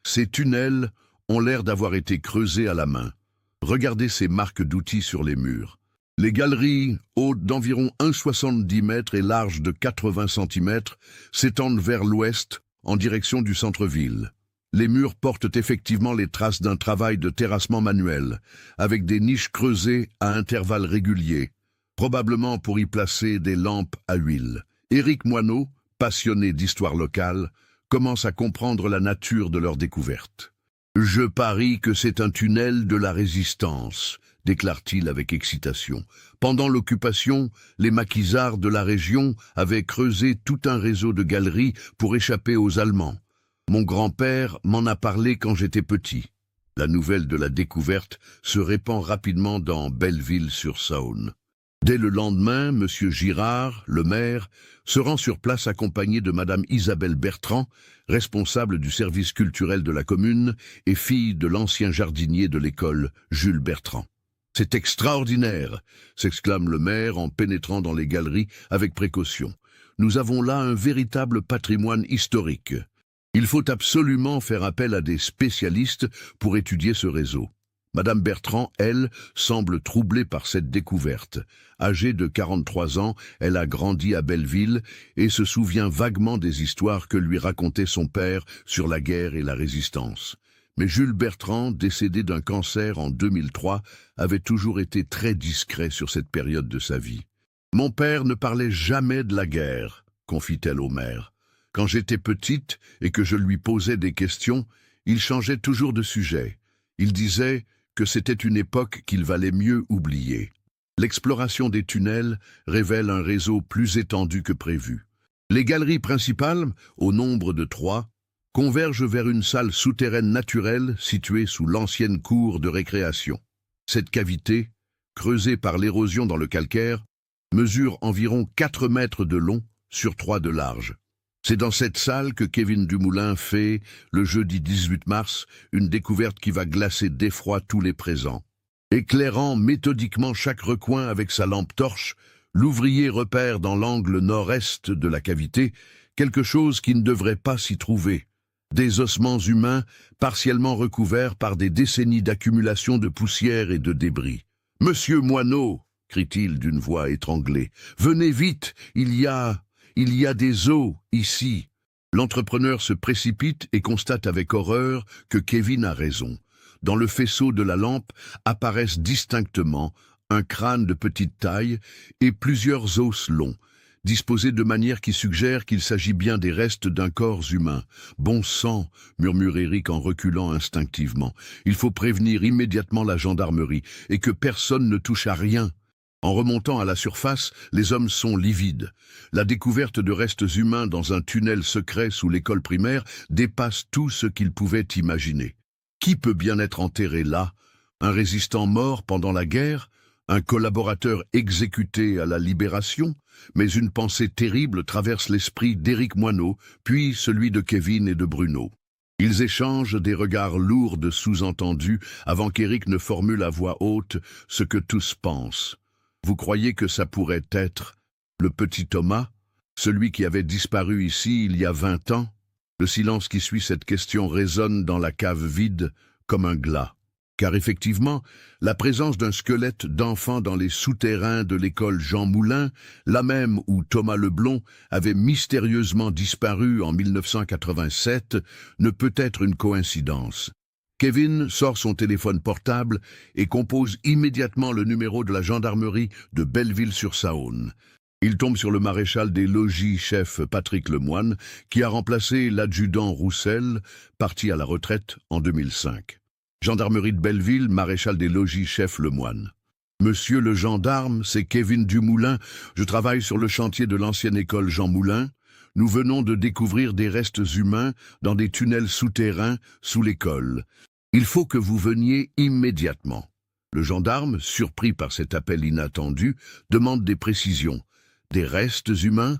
Ces tunnels ont l'air d'avoir été creusés à la main. Regardez ces marques d'outils sur les murs. Les galeries, hautes d'environ 1,70 m et larges de 80 cm, s'étendent vers l'ouest, en direction du centre-ville. Les murs portent effectivement les traces d'un travail de terrassement manuel, avec des niches creusées à intervalles réguliers, probablement pour y placer des lampes à huile. Éric Moineau, passionné d'histoire locale, commence à comprendre la nature de leur découverte. « Je parie que c'est un tunnel de la Résistance », déclare-t-il avec excitation. Pendant l'occupation, les maquisards de la région avaient creusé tout un réseau de galeries pour échapper aux Allemands. Mon grand-père m'en a parlé quand j'étais petit. La nouvelle de la découverte se répand rapidement dans Belleville-sur-Saône. Dès le lendemain, M. Girard, le maire, se rend sur place accompagné de Mme Isabelle Bertrand, responsable du service culturel de la commune et fille de l'ancien jardinier de l'école, Jules Bertrand. « C'est extraordinaire !» s'exclame le maire en pénétrant dans les galeries avec précaution. « Nous avons là un véritable patrimoine historique. Il faut absolument faire appel à des spécialistes pour étudier ce réseau. » Madame Bertrand, elle, semble troublée par cette découverte. Âgée de 43 ans, elle a grandi à Belleville et se souvient vaguement des histoires que lui racontait son père sur la guerre et la résistance. Mais Jules Bertrand, décédé d'un cancer en 2003, avait toujours été très discret sur cette période de sa vie. « Mon père ne parlait jamais de la guerre », confie-t-elle au maire. « Quand j'étais petite et que je lui posais des questions, il changeait toujours de sujet. Il disait que c'était une époque qu'il valait mieux oublier. » L'exploration des tunnels révèle un réseau plus étendu que prévu. Les galeries principales, au nombre de 3, convergent vers une salle souterraine naturelle située sous l'ancienne cour de récréation. Cette cavité, creusée par l'érosion dans le calcaire, mesure environ 4 mètres de long sur 3 de large. C'est dans cette salle que Kevin Dumoulin fait, le jeudi 18 mars, une découverte qui va glacer d'effroi tous les présents. Éclairant méthodiquement chaque recoin avec sa lampe torche, l'ouvrier repère dans l'angle nord-est de la cavité quelque chose qui ne devrait pas s'y trouver. Des ossements humains partiellement recouverts par des décennies d'accumulation de poussière et de débris. « Monsieur Moineau !» crie-t-il d'une voix étranglée. « Venez vite, il y a des os ici. » L'entrepreneur se précipite et constate avec horreur que Kevin a raison. Dans le faisceau de la lampe apparaissent distinctement un crâne de petite taille et plusieurs os longs, disposés de manière qui suggère qu'il s'agit bien des restes d'un corps humain. « Bon sang !» murmure Éric en reculant instinctivement. « Il faut prévenir immédiatement la gendarmerie et que personne ne touche à rien. » En remontant à la surface, les hommes sont livides. La découverte de restes humains dans un tunnel secret sous l'école primaire dépasse tout ce qu'ils pouvaient imaginer. Qui peut bien être enterré là? Un résistant mort pendant la guerre? Un collaborateur exécuté à la Libération? Mais une pensée terrible traverse l'esprit d'Éric Moineau, puis celui de Kevin et de Bruno. Ils échangent des regards lourds de sous-entendus avant qu'Éric ne formule à voix haute ce que tous pensent. Vous croyez que ça pourrait être le petit Thomas, celui qui avait disparu ici il y a 20 ans? Le silence qui suit cette question résonne dans la cave vide comme un glas. Car effectivement, la présence d'un squelette d'enfant dans les souterrains de l'école Jean Moulin, là même où Thomas Leblond avait mystérieusement disparu en 1987, ne peut être une coïncidence. Kevin sort son téléphone portable et compose immédiatement le numéro de la gendarmerie de Belleville-sur-Saône. Il tombe sur le maréchal des logis chef Patrick Lemoine, qui a remplacé l'adjudant Roussel, parti à la retraite en 2005. Gendarmerie de Belleville, maréchal des logis chef Lemoine. Monsieur le gendarme, c'est Kevin Dumoulin. Je travaille sur le chantier de l'ancienne école Jean Moulin. Nous venons de découvrir des restes humains dans des tunnels souterrains sous l'école. Il faut que vous veniez immédiatement. Le gendarme, surpris par cet appel inattendu, demande des précisions. « Des restes humains?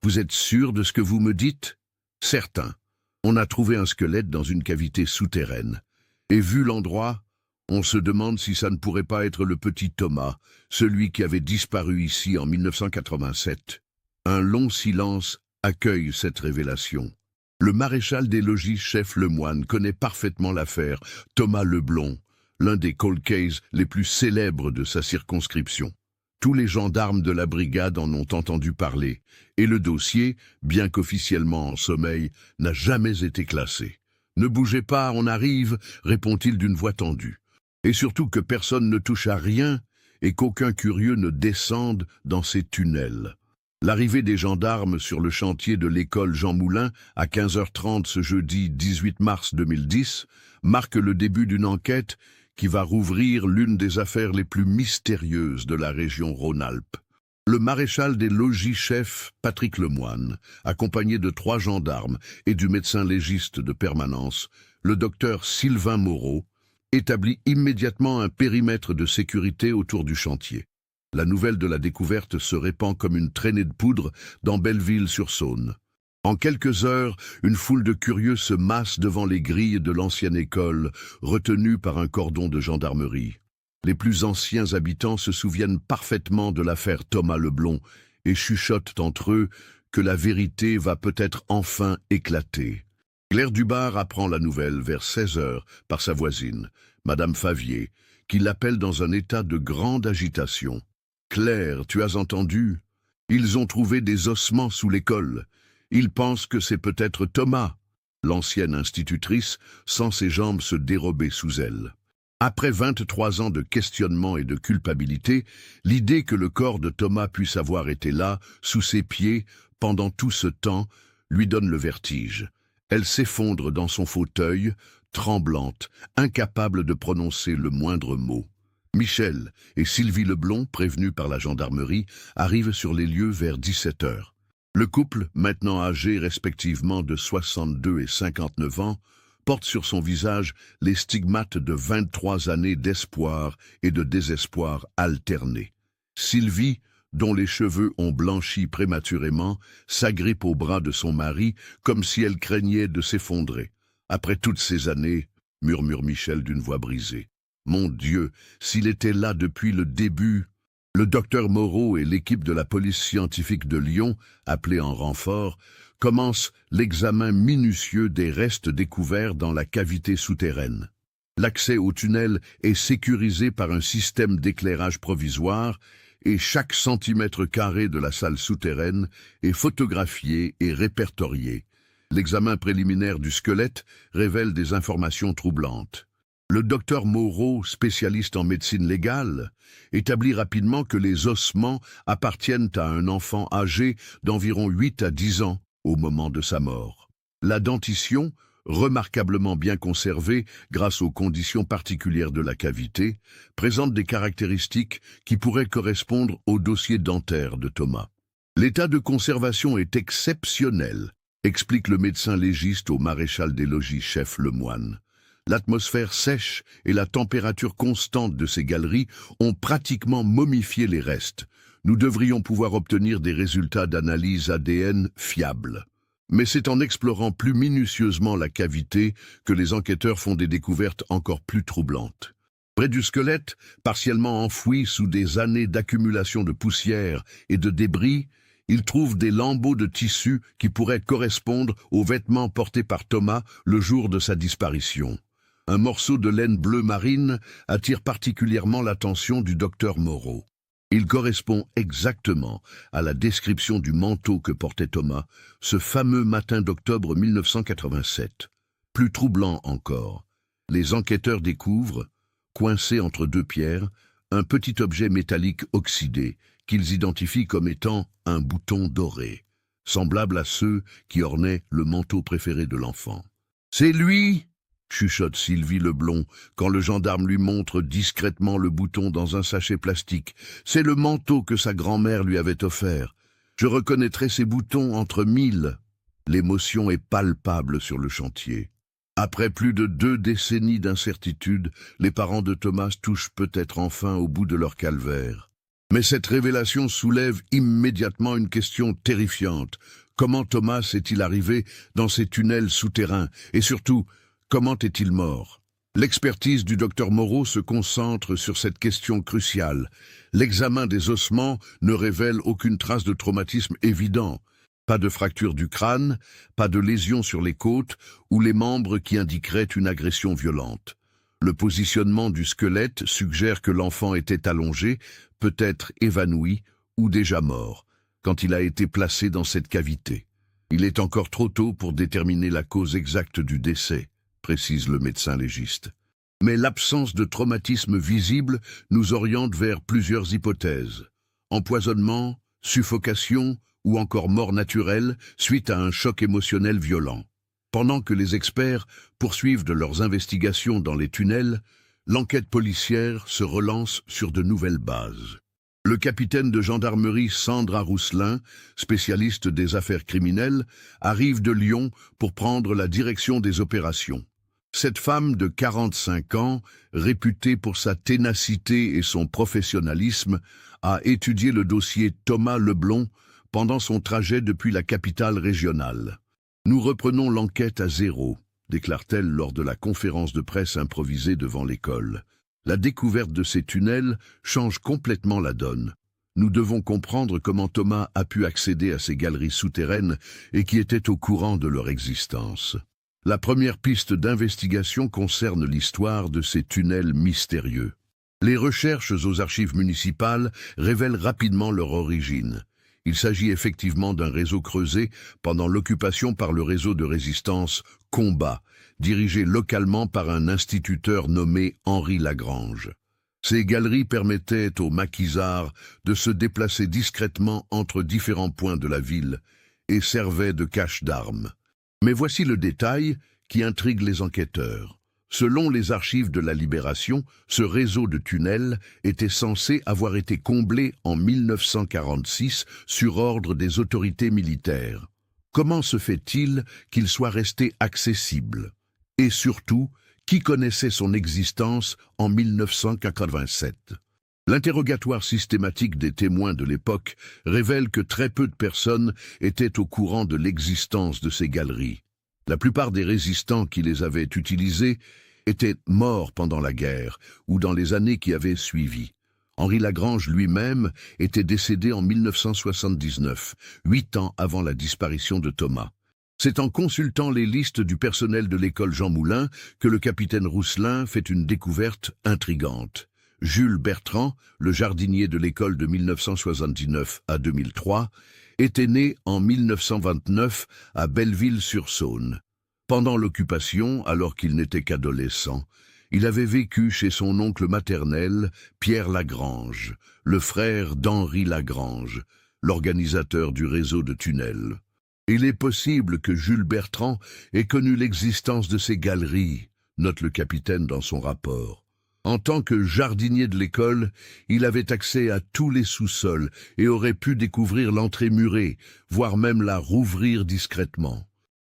Vous êtes sûr de ce que vous me dites ?»« Certain. On a trouvé un squelette dans une cavité souterraine. Et vu l'endroit, on se demande si ça ne pourrait pas être le petit Thomas, celui qui avait disparu ici en 1987. » Un long silence accueille cette révélation. Le maréchal des logis, chef Lemoine, connaît parfaitement l'affaire, Thomas Leblond, l'un des cold cases les plus célèbres de sa circonscription. Tous les gendarmes de la brigade en ont entendu parler, et le dossier, bien qu'officiellement en sommeil, n'a jamais été classé. « Ne bougez pas, on arrive », répond-il d'une voix tendue. Et surtout que personne ne touche à rien et qu'aucun curieux ne descende dans ces tunnels. L'arrivée des gendarmes sur le chantier de l'école Jean Moulin à 15h30 ce jeudi 18 mars 2010 marque le début d'une enquête qui va rouvrir l'une des affaires les plus mystérieuses de la région Rhône-Alpes. Le maréchal des logis-chef Patrick Lemoine, accompagné de 3 gendarmes et du médecin légiste de permanence, le docteur Sylvain Moreau, établit immédiatement un périmètre de sécurité autour du chantier. La nouvelle de la découverte se répand comme une traînée de poudre dans Belleville-sur-Saône. En quelques heures, une foule de curieux se masse devant les grilles de l'ancienne école, retenue par un cordon de gendarmerie. Les plus anciens habitants se souviennent parfaitement de l'affaire Thomas Leblond et chuchotent entre eux que la vérité va peut-être enfin éclater. Claire Dubar apprend la nouvelle vers 16h par sa voisine, Madame Favier, qui l'appelle dans un état de grande agitation. « Claire, tu as entendu? Ils ont trouvé des ossements sous l'école. Ils pensent que c'est peut-être Thomas. » L'ancienne institutrice sent ses jambes se dérober sous elle. Après 23 ans de questionnement et de culpabilité, l'idée que le corps de Thomas puisse avoir été là, sous ses pieds, pendant tout ce temps, lui donne le vertige. Elle s'effondre dans son fauteuil, tremblante, incapable de prononcer le moindre mot. Michel et Sylvie Leblond, prévenus par la gendarmerie, arrivent sur les lieux vers 17h. Le couple, maintenant âgé respectivement de 62 et 59 ans, porte sur son visage les stigmates de 23 années d'espoir et de désespoir alternés. Sylvie, dont les cheveux ont blanchi prématurément, s'agrippe au bras de son mari comme si elle craignait de s'effondrer. « Après toutes ces années, » murmure Michel d'une voix brisée. « Mon Dieu, s'il était là depuis le début !» Le docteur Moreau et l'équipe de la police scientifique de Lyon, appelée en renfort, commencent l'examen minutieux des restes découverts dans la cavité souterraine. L'accès au tunnel est sécurisé par un système d'éclairage provisoire et chaque centimètre carré de la salle souterraine est photographié et répertorié. L'examen préliminaire du squelette révèle des informations troublantes. Le docteur Moreau, spécialiste en médecine légale, établit rapidement que les ossements appartiennent à un enfant âgé d'environ 8 à 10 ans au moment de sa mort. La dentition, remarquablement bien conservée grâce aux conditions particulières de la cavité, présente des caractéristiques qui pourraient correspondre au dossier dentaire de Thomas. L'état de conservation est exceptionnel, explique le médecin légiste au maréchal des logis chef Lemoine. L'atmosphère sèche et la température constante de ces galeries ont pratiquement momifié les restes. Nous devrions pouvoir obtenir des résultats d'analyse ADN fiables. Mais c'est en explorant plus minutieusement la cavité que les enquêteurs font des découvertes encore plus troublantes. Près du squelette, partiellement enfoui sous des années d'accumulation de poussière et de débris, ils trouvent des lambeaux de tissu qui pourraient correspondre aux vêtements portés par Thomas le jour de sa disparition. Un morceau de laine bleu marine attire particulièrement l'attention du docteur Moreau. Il correspond exactement à la description du manteau que portait Thomas ce fameux matin d'octobre 1987. Plus troublant encore, les enquêteurs découvrent, coincé entre 2 pierres, un petit objet métallique oxydé qu'ils identifient comme étant un bouton doré, semblable à ceux qui ornaient le manteau préféré de l'enfant. « C'est lui !» chuchote Sylvie Leblond quand le gendarme lui montre discrètement le bouton dans un sachet plastique. C'est le manteau que sa grand-mère lui avait offert. Je reconnaîtrai ces boutons entre 1000. L'émotion est palpable sur le chantier. Après plus de 2 décennies d'incertitude, les parents de Thomas touchent peut-être enfin au bout de leur calvaire. Mais cette révélation soulève immédiatement une question terrifiante. Comment Thomas est-il arrivé dans ces tunnels souterrains? Et surtout, comment est-il mort? L'expertise du docteur Moreau se concentre sur cette question cruciale. L'examen des ossements ne révèle aucune trace de traumatisme évident. Pas de fracture du crâne, pas de lésions sur les côtes ou les membres qui indiqueraient une agression violente. Le positionnement du squelette suggère que l'enfant était allongé, peut-être évanoui ou déjà mort, quand il a été placé dans cette cavité. Il est encore trop tôt pour déterminer la cause exacte du décès, précise le médecin légiste. Mais l'absence de traumatisme visible nous oriente vers plusieurs hypothèses. Empoisonnement, suffocation ou encore mort naturelle suite à un choc émotionnel violent. Pendant que les experts poursuivent de leurs investigations dans les tunnels, l'enquête policière se relance sur de nouvelles bases. Le capitaine de gendarmerie Sandra Rousselin, spécialiste des affaires criminelles, arrive de Lyon pour prendre la direction des opérations. Cette femme de 45 ans, réputée pour sa ténacité et son professionnalisme, a étudié le dossier Thomas Leblond pendant son trajet depuis la capitale régionale. « Nous reprenons l'enquête à zéro », déclare-t-elle lors de la conférence de presse improvisée devant l'école. La découverte de ces tunnels change complètement la donne. Nous devons comprendre comment Thomas a pu accéder à ces galeries souterraines et qui étaient au courant de leur existence. La première piste d'investigation concerne l'histoire de ces tunnels mystérieux. Les recherches aux archives municipales révèlent rapidement leur origine. Il s'agit effectivement d'un réseau creusé pendant l'occupation par le réseau de résistance Combat, dirigé localement par un instituteur nommé Henri Lagrange. Ces galeries permettaient aux maquisards de se déplacer discrètement entre différents points de la ville et servaient de cache d'armes. Mais voici le détail qui intrigue les enquêteurs. Selon les archives de la Libération, ce réseau de tunnels était censé avoir été comblé en 1946 sur ordre des autorités militaires. Comment se fait-il qu'il soit resté accessible? Et surtout, qui connaissait son existence en 1987? L'interrogatoire systématique des témoins de l'époque révèle que très peu de personnes étaient au courant de l'existence de ces galeries. La plupart des résistants qui les avaient utilisés étaient morts pendant la guerre ou dans les années qui avaient suivi. Henri Lagrange lui-même était décédé en 1979, 8 ans avant la disparition de Thomas. C'est en consultant les listes du personnel de l'école Jean Moulin que le capitaine Rousselin fait une découverte intrigante. Jules Bertrand, le jardinier de l'école de 1979 à 2003, était né en 1929 à Belleville-sur-Saône. Pendant l'occupation, alors qu'il n'était qu'adolescent, il avait vécu chez son oncle maternel, Pierre Lagrange, le frère d'Henri Lagrange, l'organisateur du réseau de tunnels. Il est possible que Jules Bertrand ait connu l'existence de ces galeries, note le capitaine dans son rapport. En tant que jardinier de l'école, il avait accès à tous les sous-sols et aurait pu découvrir l'entrée murée, voire même la rouvrir discrètement.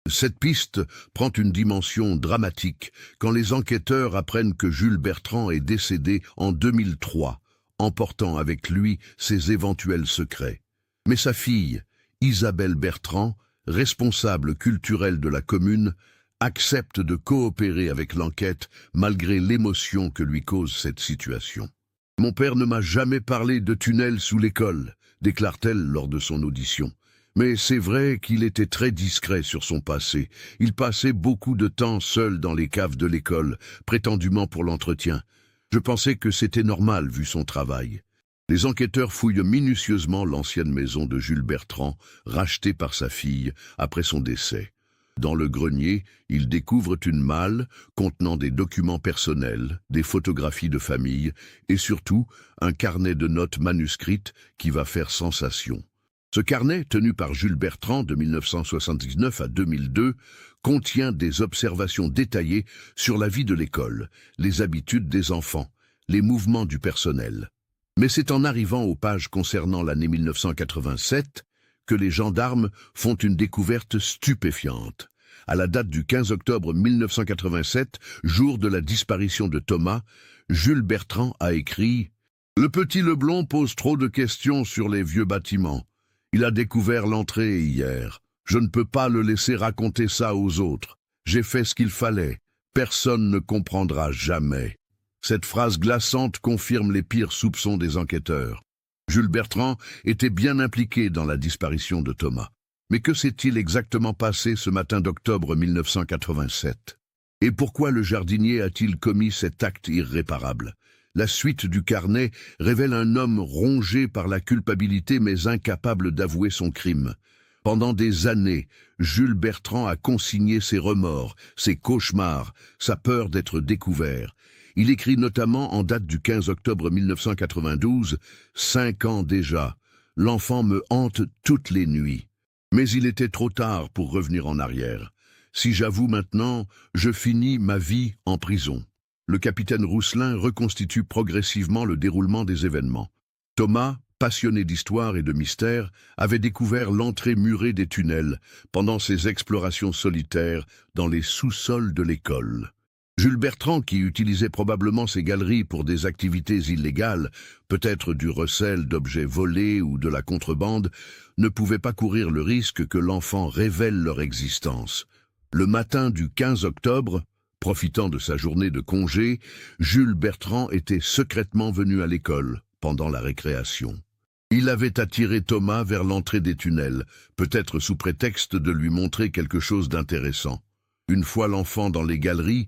Cette piste prend une dimension dramatique quand les enquêteurs apprennent que Jules Bertrand est décédé en 2003, emportant avec lui ses éventuels secrets. Mais sa fille, Isabelle Bertrand, responsable culturelle de la commune, accepte de coopérer avec l'enquête malgré l'émotion que lui cause cette situation. « Mon père ne m'a jamais parlé de tunnels sous l'école », déclare-t-elle lors de son audition. Mais c'est vrai qu'il était très discret sur son passé. Il passait beaucoup de temps seul dans les caves de l'école, prétendument pour l'entretien. Je pensais que c'était normal vu son travail. Les enquêteurs fouillent minutieusement l'ancienne maison de Jules Bertrand, rachetée par sa fille après son décès. Dans le grenier, ils découvrent une malle contenant des documents personnels, des photographies de famille et surtout un carnet de notes manuscrites qui va faire sensation. Ce carnet, tenu par Jules Bertrand de 1979 à 2002, contient des observations détaillées sur la vie de l'école, les habitudes des enfants, les mouvements du personnel. Mais c'est en arrivant aux pages concernant l'année 1987 que les gendarmes font une découverte stupéfiante. À la date du 15 octobre 1987, jour de la disparition de Thomas, Jules Bertrand a écrit « Le petit Leblond pose trop de questions sur les vieux bâtiments. Il a découvert l'entrée hier. Je ne peux pas le laisser raconter ça aux autres. J'ai fait ce qu'il fallait. Personne ne comprendra jamais. » Cette phrase glaçante confirme les pires soupçons des enquêteurs. Jules Bertrand était bien impliqué dans la disparition de Thomas. Mais que s'est-il exactement passé ce matin d'octobre 1987? Et pourquoi le jardinier a-t-il commis cet acte irréparable? La suite du carnet révèle un homme rongé par la culpabilité mais incapable d'avouer son crime. Pendant des années, Jules Bertrand a consigné ses remords, ses cauchemars, sa peur d'être découvert. Il écrit notamment en date du 15 octobre 1992, « 5 ans déjà, l'enfant me hante toutes les nuits. Mais il était trop tard pour revenir en arrière. Si j'avoue maintenant, je finis ma vie en prison. » Le capitaine Rousselin reconstitue progressivement le déroulement des événements. Thomas, passionné d'histoire et de mystère, avait découvert l'entrée murée des tunnels pendant ses explorations solitaires dans les sous-sols de l'école. Jules Bertrand, qui utilisait probablement ces galeries pour des activités illégales, peut-être du recel d'objets volés ou de la contrebande, ne pouvait pas courir le risque que l'enfant révèle leur existence. Le matin du 15 octobre, profitant de sa journée de congé, Jules Bertrand était secrètement venu à l'école pendant la récréation. Il avait attiré Thomas vers l'entrée des tunnels, peut-être sous prétexte de lui montrer quelque chose d'intéressant. Une fois l'enfant dans les galeries,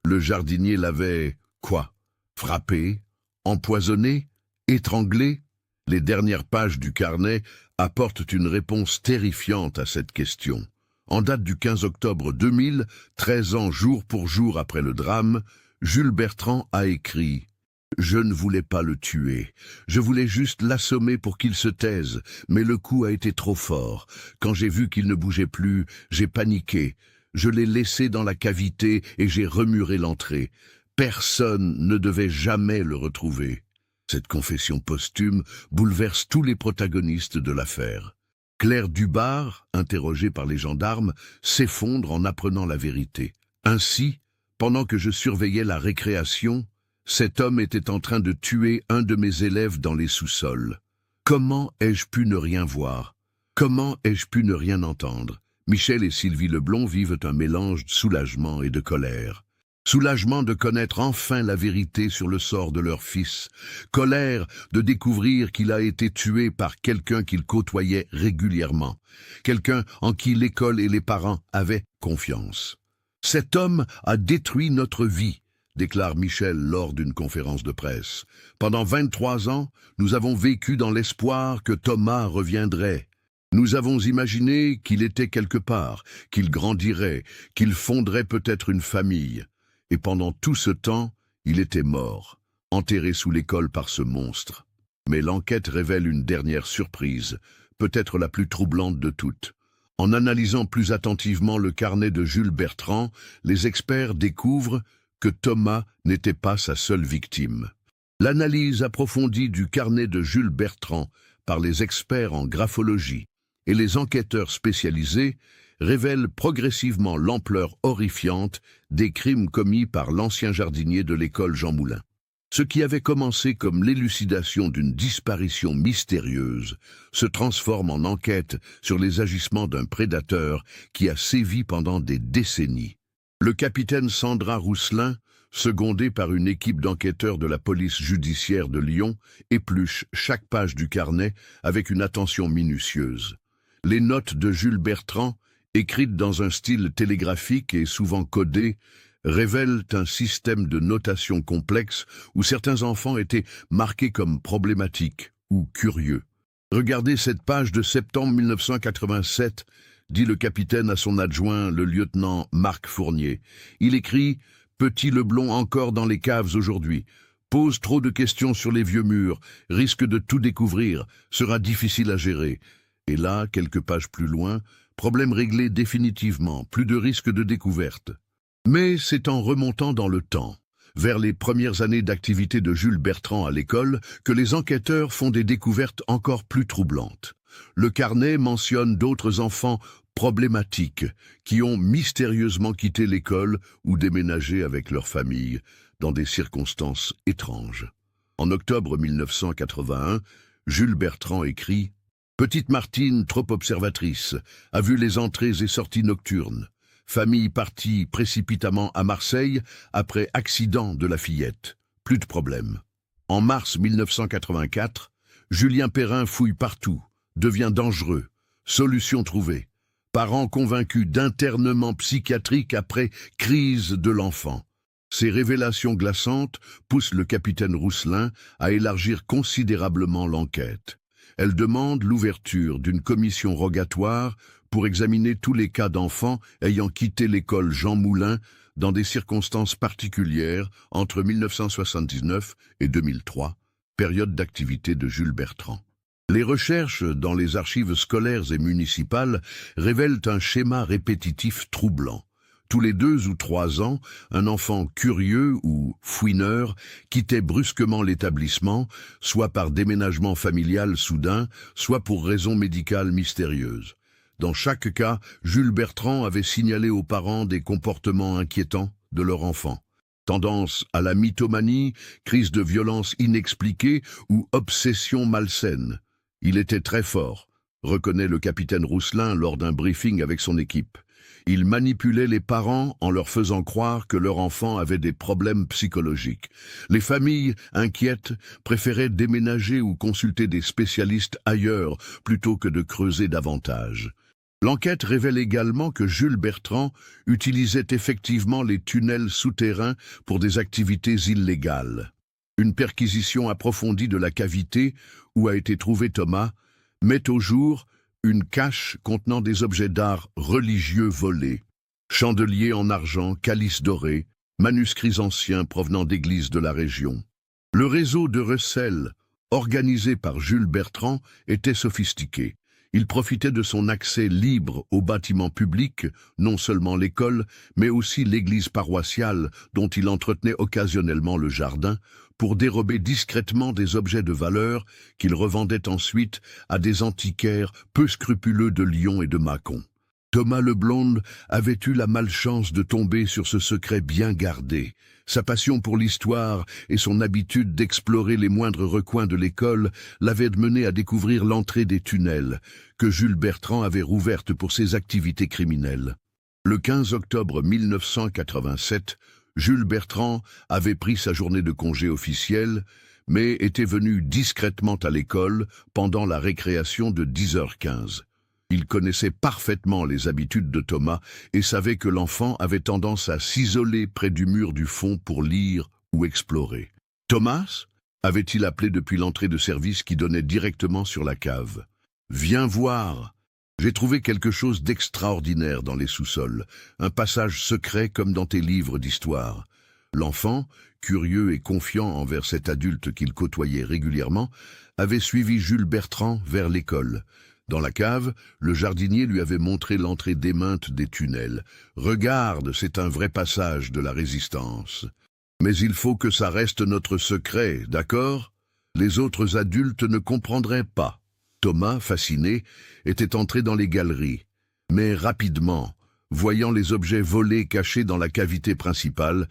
le jardinier l'avait, quoi? Frappé? Empoisonné? Étranglé? Les dernières pages du carnet apportent une réponse terrifiante à cette question. En date du 15 octobre 2000, 13 ans jour pour jour après le drame, Jules Bertrand a écrit « Je ne voulais pas le tuer. Je voulais juste l'assommer pour qu'il se taise, mais le coup a été trop fort. Quand j'ai vu qu'il ne bougeait plus, j'ai paniqué. Je l'ai laissé dans la cavité et j'ai remuré l'entrée. Personne ne devait jamais le retrouver. » Cette confession posthume bouleverse tous les protagonistes de l'affaire. Claire Dubar, interrogée par les gendarmes, s'effondre en apprenant la vérité. Ainsi, pendant que je surveillais la récréation, cet homme était en train de tuer un de mes élèves dans les sous-sols. Comment ai-je pu ne rien voir? Comment ai-je pu ne rien entendre? Michel et Sylvie Leblond vivent un mélange de soulagement et de colère. Soulagement de connaître enfin la vérité sur le sort de leur fils. Colère de découvrir qu'il a été tué par quelqu'un qu'ils côtoyaient régulièrement. Quelqu'un en qui l'école et les parents avaient confiance. « Cet homme a détruit notre vie », déclare Michel lors d'une conférence de presse. « Pendant 23 ans, nous avons vécu dans l'espoir que Thomas reviendrait. Nous avons imaginé qu'il était quelque part, qu'il grandirait, qu'il fonderait peut-être une famille. Et pendant tout ce temps, il était mort, enterré sous l'école par ce monstre. Mais l'enquête révèle une dernière surprise, peut-être la plus troublante de toutes. En analysant plus attentivement le carnet de Jules Bertrand, les experts découvrent que Thomas n'était pas sa seule victime. L'analyse approfondie du carnet de Jules Bertrand par les experts en graphologie et les enquêteurs spécialisés révèle progressivement l'ampleur horrifiante des crimes commis par l'ancien jardinier de l'école Jean Moulin. Ce qui avait commencé comme l'élucidation d'une disparition mystérieuse se transforme en enquête sur les agissements d'un prédateur qui a sévi pendant des décennies. Le capitaine Sandra Rousselin, secondé par une équipe d'enquêteurs de la police judiciaire de Lyon, épluche chaque page du carnet avec une attention minutieuse. Les notes de Jules Bertrand, écrites dans un style télégraphique et souvent codé, révèlent un système de notation complexe où certains enfants étaient marqués comme problématiques ou curieux. « Regardez cette page de septembre 1987 », dit le capitaine à son adjoint, le lieutenant Marc Fournier. Il écrit « Petit Leblond encore dans les caves aujourd'hui. Pose trop de questions sur les vieux murs, risque de tout découvrir, sera difficile à gérer. » Et là, quelques pages plus loin, problème réglé définitivement, plus de risque de découverte. Mais c'est en remontant dans le temps, vers les premières années d'activité de Jules Bertrand à l'école, que les enquêteurs font des découvertes encore plus troublantes. Le carnet mentionne d'autres enfants problématiques qui ont mystérieusement quitté l'école ou déménagé avec leur famille dans des circonstances étranges. En octobre 1981, Jules Bertrand écrit « Petite Martine, trop observatrice, a vu les entrées et sorties nocturnes. Famille partie précipitamment à Marseille après accident de la fillette. Plus de problème. » En mars 1984, Julien Perrin fouille partout, devient dangereux. Solution trouvée. Parents convaincus d'internement psychiatrique après crise de l'enfant. Ces révélations glaçantes poussent le capitaine Rousselin à élargir considérablement l'enquête. Elle demande l'ouverture d'une commission rogatoire pour examiner tous les cas d'enfants ayant quitté l'école Jean Moulin dans des circonstances particulières entre 1979 et 2003, période d'activité de Jules Bertrand. Les recherches dans les archives scolaires et municipales révèlent un schéma répétitif troublant. Tous les 2 ou 3 ans, un enfant curieux ou fouineur quittait brusquement l'établissement, soit par déménagement familial soudain, soit pour raison médicale mystérieuse. Dans chaque cas, Jules Bertrand avait signalé aux parents des comportements inquiétants de leur enfant. Tendance à la mythomanie, crise de violence inexpliquée ou obsession malsaine. Il était très fort, reconnaît le capitaine Rousselin lors d'un briefing avec son équipe. Il manipulait les parents en leur faisant croire que leur enfant avait des problèmes psychologiques. Les familles, inquiètes, préféraient déménager ou consulter des spécialistes ailleurs plutôt que de creuser davantage. L'enquête révèle également que Jules Bertrand utilisait effectivement les tunnels souterrains pour des activités illégales. Une perquisition approfondie de la cavité où a été trouvé Thomas met au jour une cache contenant des objets d'art religieux volés, chandeliers en argent, calices dorés, manuscrits anciens provenant d'églises de la région. Le réseau de recel, organisé par Jules Bertrand, était sophistiqué. Il profitait de son accès libre aux bâtiments publics, non seulement l'école, mais aussi l'église paroissiale dont il entretenait occasionnellement le jardin, pour dérober discrètement des objets de valeur qu'il revendait ensuite à des antiquaires peu scrupuleux de Lyon et de Mâcon. Thomas Leblonde avait eu la malchance de tomber sur ce secret bien gardé. Sa passion pour l'histoire et son habitude d'explorer les moindres recoins de l'école l'avaient mené à découvrir l'entrée des tunnels, que Jules Bertrand avait rouverte pour ses activités criminelles. Le 15 octobre 1987, Jules Bertrand avait pris sa journée de congé officielle, mais était venu discrètement à l'école pendant la récréation de 10h15. Il connaissait parfaitement les habitudes de Thomas et savait que l'enfant avait tendance à s'isoler près du mur du fond pour lire ou explorer. Thomas avait-il appelé depuis l'entrée de service qui donnait directement sur la cave. « Viens voir. J'ai trouvé quelque chose d'extraordinaire dans les sous-sols, un passage secret comme dans tes livres d'histoire. » L'enfant, curieux et confiant envers cet adulte qu'il côtoyait régulièrement, avait suivi Jules Bertrand vers l'école. Dans la cave, le jardinier lui avait montré l'entrée démunte des tunnels. « Regarde, c'est un vrai passage de la résistance. Mais il faut que ça reste notre secret, d'accord ? Les autres adultes ne comprendraient pas. » Thomas, fasciné, était entré dans les galeries. Mais rapidement, voyant les objets volés cachés dans la cavité principale,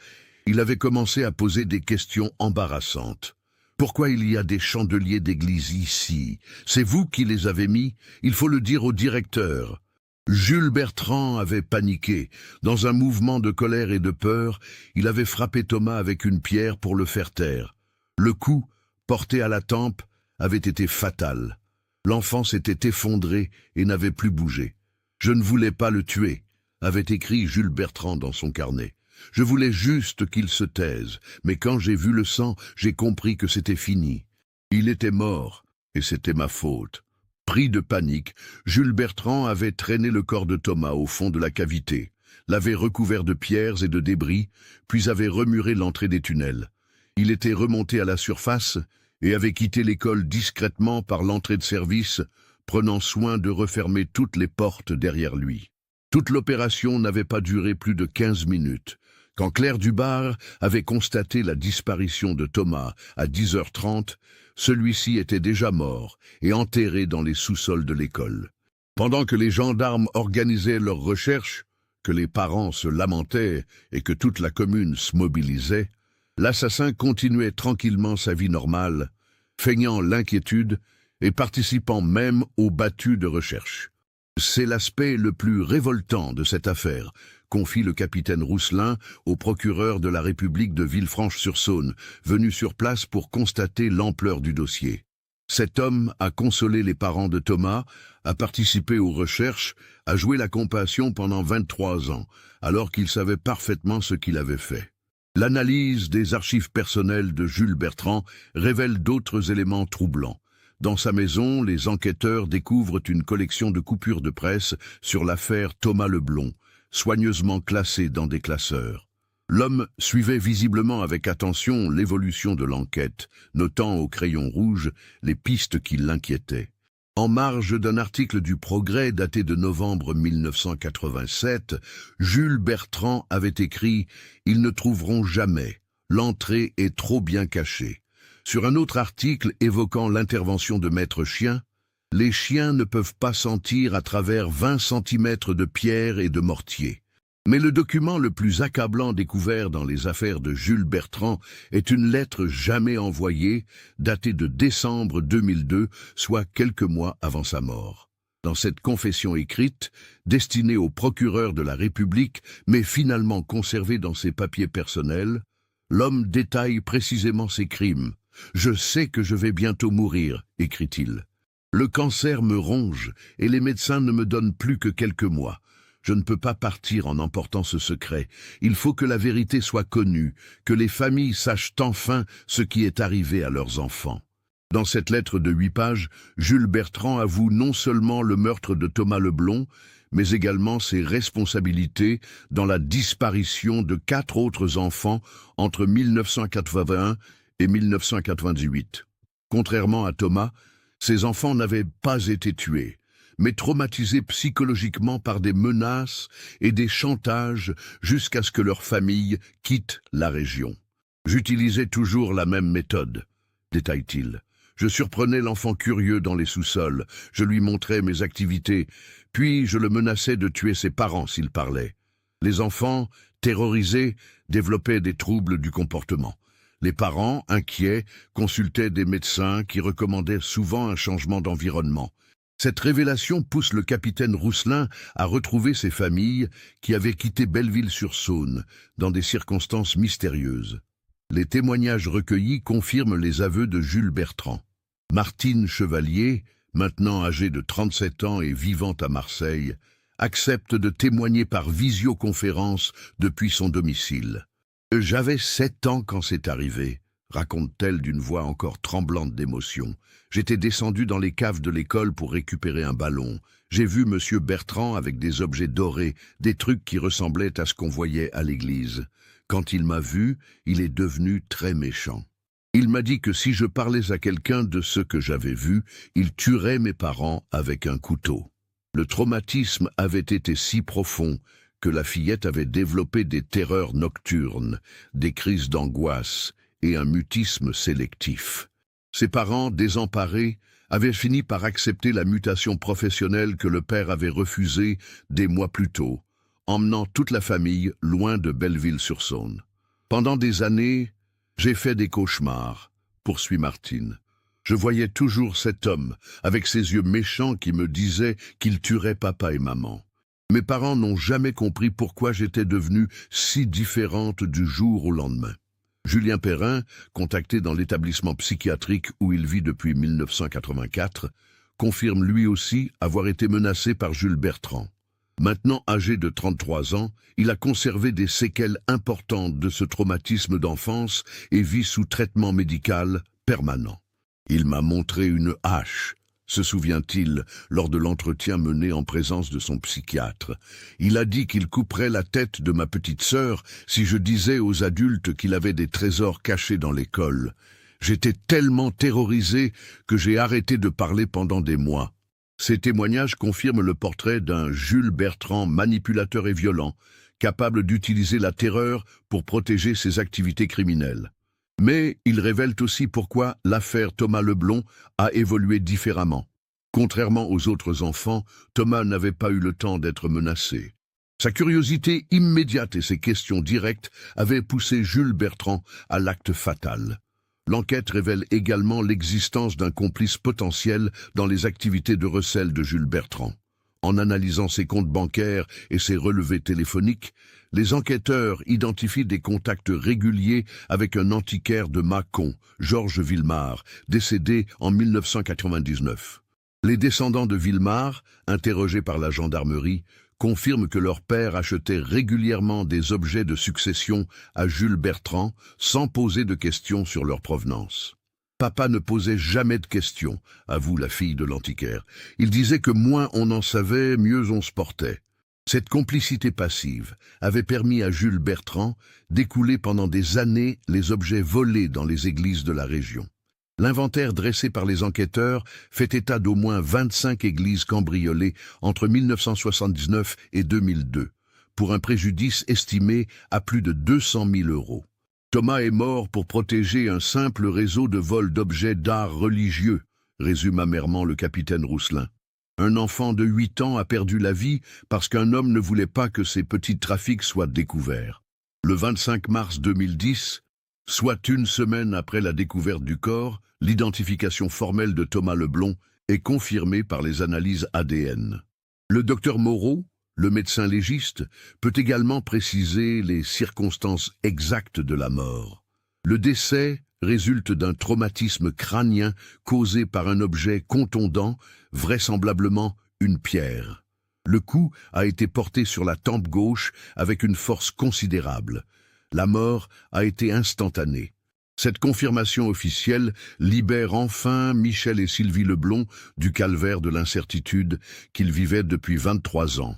il avait commencé à poser des questions embarrassantes. Pourquoi il y a des chandeliers d'église ici? C'est vous qui les avez mis? Il faut le dire au directeur. Jules Bertrand avait paniqué. Dans un mouvement de colère et de peur, il avait frappé Thomas avec une pierre pour le faire taire. Le coup, porté à la tempe, avait été fatal. L'enfant s'était effondré et n'avait plus bougé. « Je ne voulais pas le tuer », avait écrit Jules Bertrand dans son carnet. « Je voulais juste qu'il se taise, mais quand j'ai vu le sang, j'ai compris que c'était fini. Il était mort, et c'était ma faute. » Pris de panique, Jules Bertrand avait traîné le corps de Thomas au fond de la cavité, l'avait recouvert de pierres et de débris, puis avait remuré l'entrée des tunnels. Il était remonté à la surface et avait quitté l'école discrètement par l'entrée de service, prenant soin de refermer toutes les portes derrière lui. Toute l'opération n'avait pas duré plus de 15 minutes. Quand Claire Dubar avait constaté la disparition de Thomas à 10h30, celui-ci était déjà mort et enterré dans les sous-sols de l'école. Pendant que les gendarmes organisaient leurs recherches, que les parents se lamentaient et que toute la commune se mobilisait, l'assassin continuait tranquillement sa vie normale, feignant l'inquiétude et participant même aux battues de recherche. C'est l'aspect le plus révoltant de cette affaire, confie le capitaine Rousselin au procureur de la République de Villefranche-sur-Saône, venu sur place pour constater l'ampleur du dossier. Cet homme a consolé les parents de Thomas, a participé aux recherches, a joué la compassion pendant 23 ans, alors qu'il savait parfaitement ce qu'il avait fait. L'analyse des archives personnelles de Jules Bertrand révèle d'autres éléments troublants. Dans sa maison, les enquêteurs découvrent une collection de coupures de presse sur l'affaire Thomas Leblond, soigneusement classées dans des classeurs. L'homme suivait visiblement avec attention l'évolution de l'enquête, notant au crayon rouge les pistes qui l'inquiétaient. En marge d'un article du Progrès daté de novembre 1987, Jules Bertrand avait écrit « Ils ne trouveront jamais, l'entrée est trop bien cachée ». Sur un autre article évoquant l'intervention de Maître Chien, « Les chiens ne peuvent pas sentir à travers 20 centimètres de pierre et de mortier ». Mais le document le plus accablant découvert dans les affaires de Jules Bertrand est une lettre jamais envoyée, datée de décembre 2002, soit quelques mois avant sa mort. Dans cette confession écrite, destinée au procureur de la République, mais finalement conservée dans ses papiers personnels, l'homme détaille précisément ses crimes. « Je sais que je vais bientôt mourir », écrit-il. « Le cancer me ronge et les médecins ne me donnent plus que quelques mois. Je ne peux pas partir en emportant ce secret. Il faut que la vérité soit connue, que les familles sachent enfin ce qui est arrivé à leurs enfants. » Dans cette lettre de 8 pages, Jules Bertrand avoue non seulement le meurtre de Thomas Leblond, mais également ses responsabilités dans la disparition de 4 autres enfants entre 1981 et 1998. Contrairement à Thomas, ces enfants n'avaient pas été tués, mais traumatisés psychologiquement par des menaces et des chantages jusqu'à ce que leur famille quitte la région. « J'utilisais toujours la même méthode », détaille-t-il. « Je surprenais l'enfant curieux dans les sous-sols, je lui montrais mes activités, puis je le menaçais de tuer ses parents s'il parlait. Les enfants, terrorisés, développaient des troubles du comportement. Les parents, inquiets, consultaient des médecins qui recommandaient souvent un changement d'environnement. Cette révélation pousse le capitaine Rousselin à retrouver ses familles qui avaient quitté Belleville-sur-Saône dans des circonstances mystérieuses. Les témoignages recueillis confirment les aveux de Jules Bertrand. Martine Chevalier, maintenant âgée de 37 ans et vivant à Marseille, accepte de témoigner par visioconférence depuis son domicile. « J'avais 7 ans quand c'est arrivé », raconte-t-elle d'une voix encore tremblante d'émotion. « J'étais descendue dans les caves de l'école pour récupérer un ballon. J'ai vu Monsieur Bertrand avec des objets dorés, des trucs qui ressemblaient à ce qu'on voyait à l'église. Quand il m'a vu, il est devenu très méchant. Il m'a dit que si je parlais à quelqu'un de ce que j'avais vu, il tuerait mes parents avec un couteau. Le traumatisme avait été si profond que la fillette avait développé des terreurs nocturnes, des crises d'angoisse et un mutisme sélectif. Ses parents, désemparés, avaient fini par accepter la mutation professionnelle que le père avait refusée des mois plus tôt, emmenant toute la famille loin de Belleville-sur-Saône. Pendant des années, j'ai fait des cauchemars, poursuit Martine. Je voyais toujours cet homme, avec ses yeux méchants qui me disaient qu'il tuerait papa et maman. Mes parents n'ont jamais compris pourquoi j'étais devenue si différente du jour au lendemain. Julien Perrin, contacté dans l'établissement psychiatrique où il vit depuis 1984, confirme lui aussi avoir été menacé par Jules Bertrand. Maintenant âgé de 33 ans, il a conservé des séquelles importantes de ce traumatisme d'enfance et vit sous traitement médical permanent. Il m'a montré une hache, se souvient-il, lors de l'entretien mené en présence de son psychiatre. Il a dit qu'il couperait la tête de ma petite sœur si je disais aux adultes qu'il avait des trésors cachés dans l'école. J'étais tellement terrorisé que j'ai arrêté de parler pendant des mois. Ces témoignages confirment le portrait d'un Jules Bertrand manipulateur et violent, capable d'utiliser la terreur pour protéger ses activités criminelles. Mais ils révèlent aussi pourquoi l'affaire Thomas Leblond a évolué différemment. Contrairement aux autres enfants, Thomas n'avait pas eu le temps d'être menacé. Sa curiosité immédiate et ses questions directes avaient poussé Jules Bertrand à l'acte fatal. L'enquête révèle également l'existence d'un complice potentiel dans les activités de recel de Jules Bertrand. En analysant ses comptes bancaires et ses relevés téléphoniques, les enquêteurs identifient des contacts réguliers avec un antiquaire de Mâcon, Georges Villemard, décédé en 1999. Les descendants de Villemard, interrogés par la gendarmerie, confirment que leur père achetait régulièrement des objets de succession à Jules Bertrand sans poser de questions sur leur provenance. Papa ne posait jamais de questions, avoue la fille de l'antiquaire. Il disait que moins on en savait, mieux on se portait. Cette complicité passive avait permis à Jules Bertrand d'écouler pendant des années les objets volés dans les églises de la région. L'inventaire dressé par les enquêteurs fait état d'au moins 25 églises cambriolées entre 1979 et 2002, pour un préjudice estimé à plus de 200 000 €. Thomas est mort pour protéger un simple réseau de vol d'objets d'art religieux, résume amèrement le capitaine Rousselin. Un enfant de 8 ans a perdu la vie parce qu'un homme ne voulait pas que ces petits trafics soient découverts. Le 25 mars 2010, soit une semaine après la découverte du corps, l'identification formelle de Thomas Leblond est confirmée par les analyses ADN. Le docteur Moreau, le médecin légiste, peut également préciser les circonstances exactes de la mort. Le décès résulte d'un traumatisme crânien causé par un objet contondant, vraisemblablement une pierre. Le coup a été porté sur la tempe gauche avec une force considérable. La mort a été instantanée. Cette confirmation officielle libère enfin Michel et Sylvie Leblond du calvaire de l'incertitude qu'ils vivaient depuis 23 ans.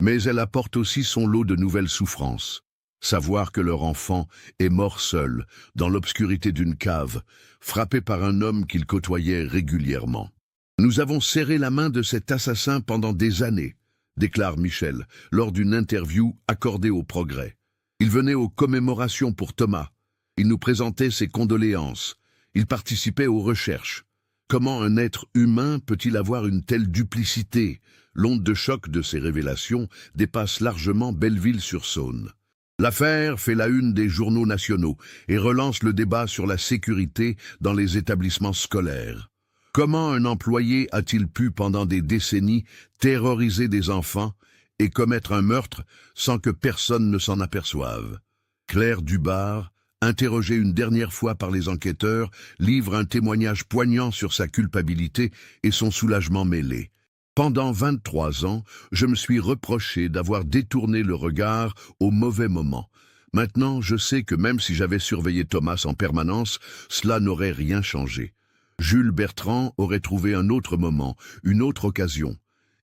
Mais elle apporte aussi son lot de nouvelles souffrances. Savoir que leur enfant est mort seul, dans l'obscurité d'une cave, frappé par un homme qu'il côtoyait régulièrement. Nous avons serré la main de cet assassin pendant des années, déclare Michel, lors d'une interview accordée au Progrès. Il venait aux commémorations pour Thomas. Il nous présentait ses condoléances. Il participait aux recherches. Comment un être humain peut-il avoir une telle duplicité? L'onde de choc de ces révélations dépasse largement Belleville-sur-Saône. L'affaire fait la une des journaux nationaux et relance le débat sur la sécurité dans les établissements scolaires. Comment un employé a-t-il pu, pendant des décennies, terroriser des enfants et commettre un meurtre sans que personne ne s'en aperçoive? Claire Dubar, interrogée une dernière fois par les enquêteurs, livre un témoignage poignant sur sa culpabilité et son soulagement mêlé. Pendant 23 ans, je me suis reproché d'avoir détourné le regard au mauvais moment. Maintenant, je sais que même si j'avais surveillé Thomas en permanence, cela n'aurait rien changé. Jules Bertrand aurait trouvé un autre moment, une autre occasion.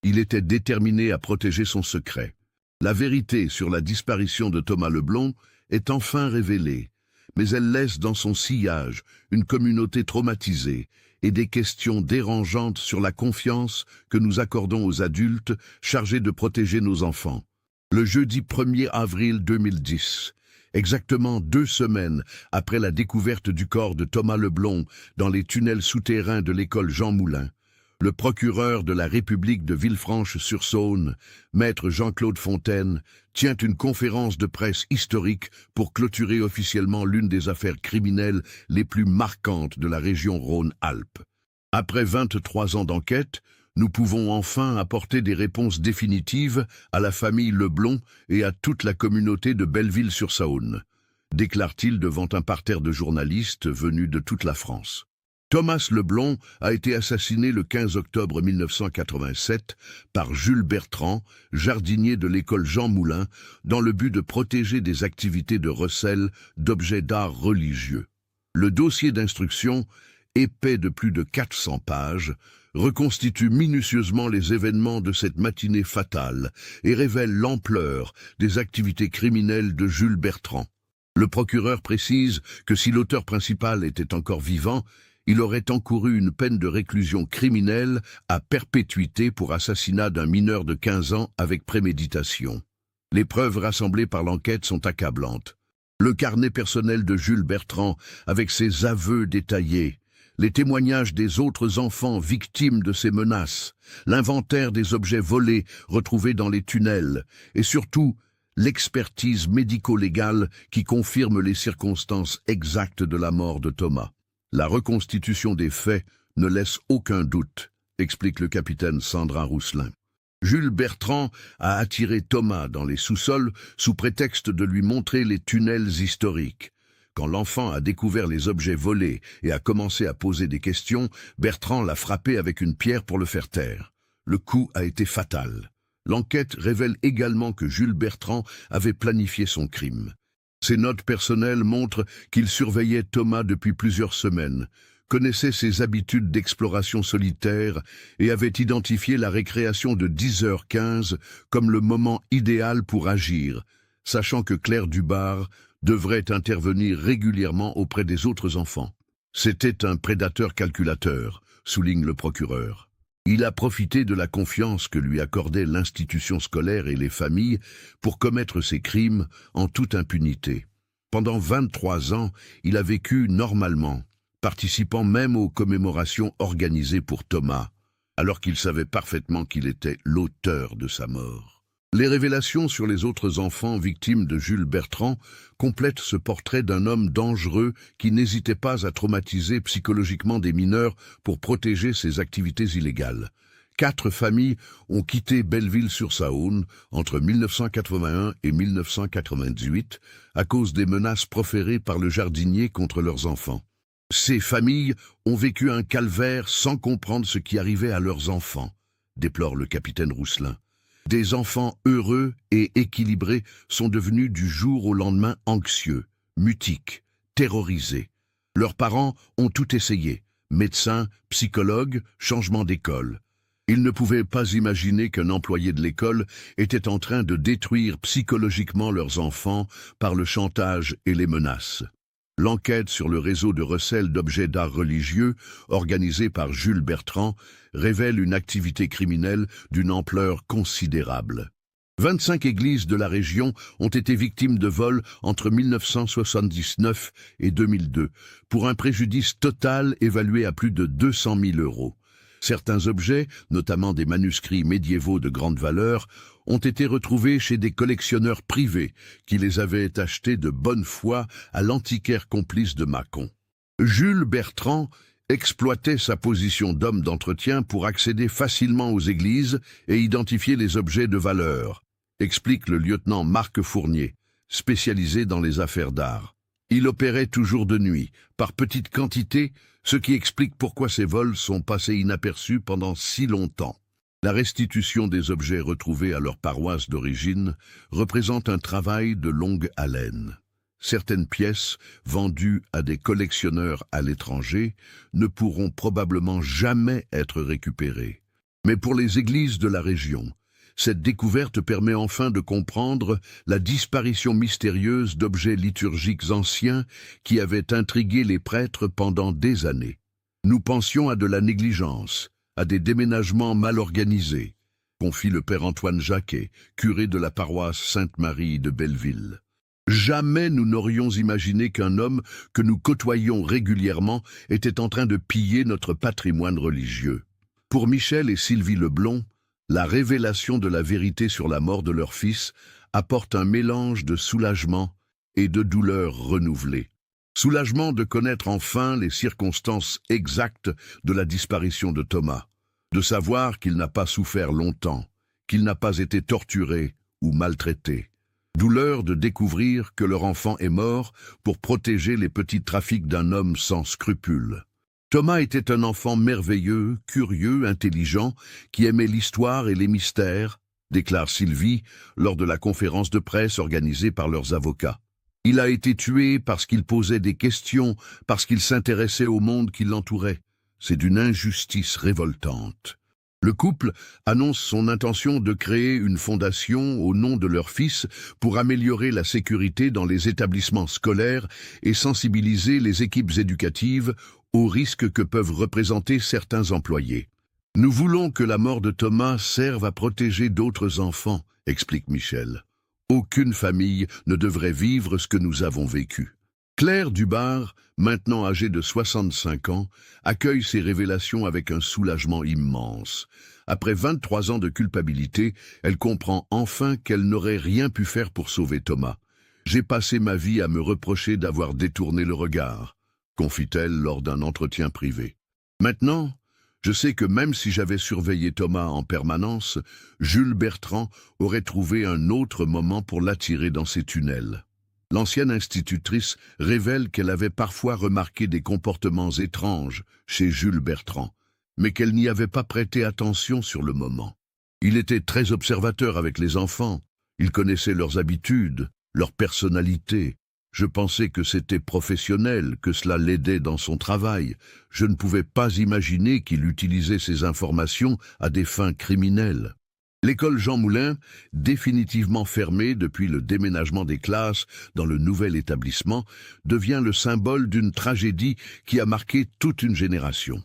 Il était déterminé à protéger son secret. La vérité sur la disparition de Thomas Leblond est enfin révélée, mais elle laisse dans son sillage une communauté traumatisée et des questions dérangeantes sur la confiance que nous accordons aux adultes chargés de protéger nos enfants. Le jeudi 1er avril 2010, exactement 2 semaines après la découverte du corps de Thomas Leblond dans les tunnels souterrains de l'école Jean Moulin, le procureur de la République de Villefranche-sur-Saône, maître Jean-Claude Fontaine, tient une conférence de presse historique pour clôturer officiellement l'une des affaires criminelles les plus marquantes de la région Rhône-Alpes. Après 23 ans d'enquête, nous pouvons enfin apporter des réponses définitives à la famille Leblond et à toute la communauté de Belleville-sur-Saône, déclare-t-il devant un parterre de journalistes venus de toute la France. Thomas Leblond a été assassiné le 15 octobre 1987 par Jules Bertrand, jardinier de l'école Jean Moulin, dans le but de protéger des activités de recel d'objets d'art religieux. Le dossier d'instruction, épais de plus de 400 pages, reconstitue minutieusement les événements de cette matinée fatale et révèle l'ampleur des activités criminelles de Jules Bertrand. Le procureur précise que si l'auteur principal était encore vivant, il aurait encouru une peine de réclusion criminelle à perpétuité pour assassinat d'un mineur de 15 ans avec préméditation. Les preuves rassemblées par l'enquête sont accablantes. Le carnet personnel de Jules Bertrand, avec ses aveux détaillés, Les témoignages des autres enfants victimes de ces menaces, l'inventaire des objets volés retrouvés dans les tunnels, et surtout l'expertise médico-légale qui confirme les circonstances exactes de la mort de Thomas. La reconstitution des faits ne laisse aucun doute, explique le capitaine Sandra Rousselin. Jules Bertrand a attiré Thomas dans les sous-sols sous prétexte de lui montrer les tunnels historiques. Quand l'enfant a découvert les objets volés et a commencé à poser des questions, Bertrand l'a frappé avec une pierre pour le faire taire. Le coup a été fatal. L'enquête révèle également que Jules Bertrand avait planifié son crime. Ses notes personnelles montrent qu'il surveillait Thomas depuis plusieurs semaines, connaissait ses habitudes d'exploration solitaire et avait identifié la récréation de 10h15 comme le moment idéal pour agir, sachant que Claire Dubar devrait intervenir régulièrement auprès des autres enfants. C'était un prédateur calculateur, souligne le procureur. Il a profité de la confiance que lui accordait l'institution scolaire et les familles pour commettre ses crimes en toute impunité. Pendant 23 ans, il a vécu normalement, participant même aux commémorations organisées pour Thomas, alors qu'il savait parfaitement qu'il était l'auteur de sa mort. Les révélations sur les autres enfants victimes de Jules Bertrand complètent ce portrait d'un homme dangereux qui n'hésitait pas à traumatiser psychologiquement des mineurs pour protéger ses activités illégales. 4 familles ont quitté Belleville-sur-Saône entre 1981 et 1998 à cause des menaces proférées par le jardinier contre leurs enfants. Ces familles ont vécu un calvaire sans comprendre ce qui arrivait à leurs enfants, déplore le capitaine Rousselin. Des enfants heureux et équilibrés sont devenus du jour au lendemain anxieux, mutiques, terrorisés. Leurs parents ont tout essayé, médecins, psychologues, changement d'école. Ils ne pouvaient pas imaginer qu'un employé de l'école était en train de détruire psychologiquement leurs enfants par le chantage et les menaces. L'enquête sur le réseau de recel d'objets d'art religieux, organisé par Jules Bertrand, révèle une activité criminelle d'une ampleur considérable. 25 églises de la région ont été victimes de vols entre 1979 et 2002, pour un préjudice total évalué à plus de 200 000 €. Certains objets, notamment des manuscrits médiévaux de grande valeur, ont été retrouvés chez des collectionneurs privés qui les avaient achetés de bonne foi à l'antiquaire complice de Mâcon. Jules Bertrand exploitait sa position d'homme d'entretien pour accéder facilement aux églises et identifier les objets de valeur, explique le lieutenant Marc Fournier, spécialisé dans les affaires d'art. Il opérait toujours de nuit, par petites quantités, ce qui explique pourquoi ces vols sont passés inaperçus pendant si longtemps. La restitution des objets retrouvés à leur paroisse d'origine représente un travail de longue haleine. Certaines pièces, vendues à des collectionneurs à l'étranger, ne pourront probablement jamais être récupérées. Mais pour les églises de la région, cette découverte permet enfin de comprendre la disparition mystérieuse d'objets liturgiques anciens qui avaient intrigué les prêtres pendant des années. Nous pensions à de la négligence, à des déménagements mal organisés, confie le père Antoine Jacquet, curé de la paroisse Sainte-Marie de Belleville. Jamais nous n'aurions imaginé qu'un homme que nous côtoyions régulièrement était en train de piller notre patrimoine religieux. Pour Michel et Sylvie Leblond, la révélation de la vérité sur la mort de leur fils apporte un mélange de soulagement et de douleur renouvelée. Soulagement de connaître enfin les circonstances exactes de la disparition de Thomas, de savoir qu'il n'a pas souffert longtemps, qu'il n'a pas été torturé ou maltraité. Douleur de découvrir que leur enfant est mort pour protéger les petits trafics d'un homme sans scrupules. Thomas était un enfant merveilleux, curieux, intelligent, qui aimait l'histoire et les mystères, déclare Sylvie lors de la conférence de presse organisée par leurs avocats. Il a été tué parce qu'il posait des questions, parce qu'il s'intéressait au monde qui l'entourait. C'est d'une injustice révoltante. Le couple annonce son intention de créer une fondation au nom de leur fils pour améliorer la sécurité dans les établissements scolaires et sensibiliser les équipes éducatives aux risques que peuvent représenter certains employés. Nous voulons que la mort de Thomas serve à protéger d'autres enfants, explique Michel. Aucune famille ne devrait vivre ce que nous avons vécu. Claire Dubar, maintenant âgée de 65 ans, accueille ces révélations avec un soulagement immense. Après 23 ans de culpabilité, elle comprend enfin qu'elle n'aurait rien pu faire pour sauver Thomas. « J'ai passé ma vie à me reprocher d'avoir détourné le regard », confie-t-elle lors d'un entretien privé. Maintenant, je sais que même si j'avais surveillé Thomas en permanence, Jules Bertrand aurait trouvé un autre moment pour l'attirer dans ses tunnels. L'ancienne institutrice révèle qu'elle avait parfois remarqué des comportements étranges chez Jules Bertrand, mais qu'elle n'y avait pas prêté attention sur le moment. Il était très observateur avec les enfants, il connaissait leurs habitudes, leur personnalité. Je pensais que c'était professionnel, que cela l'aidait dans son travail. Je ne pouvais pas imaginer qu'il utilisait ces informations à des fins criminelles. L'école Jean Moulin, définitivement fermée depuis le déménagement des classes dans le nouvel établissement, devient le symbole d'une tragédie qui a marqué toute une génération.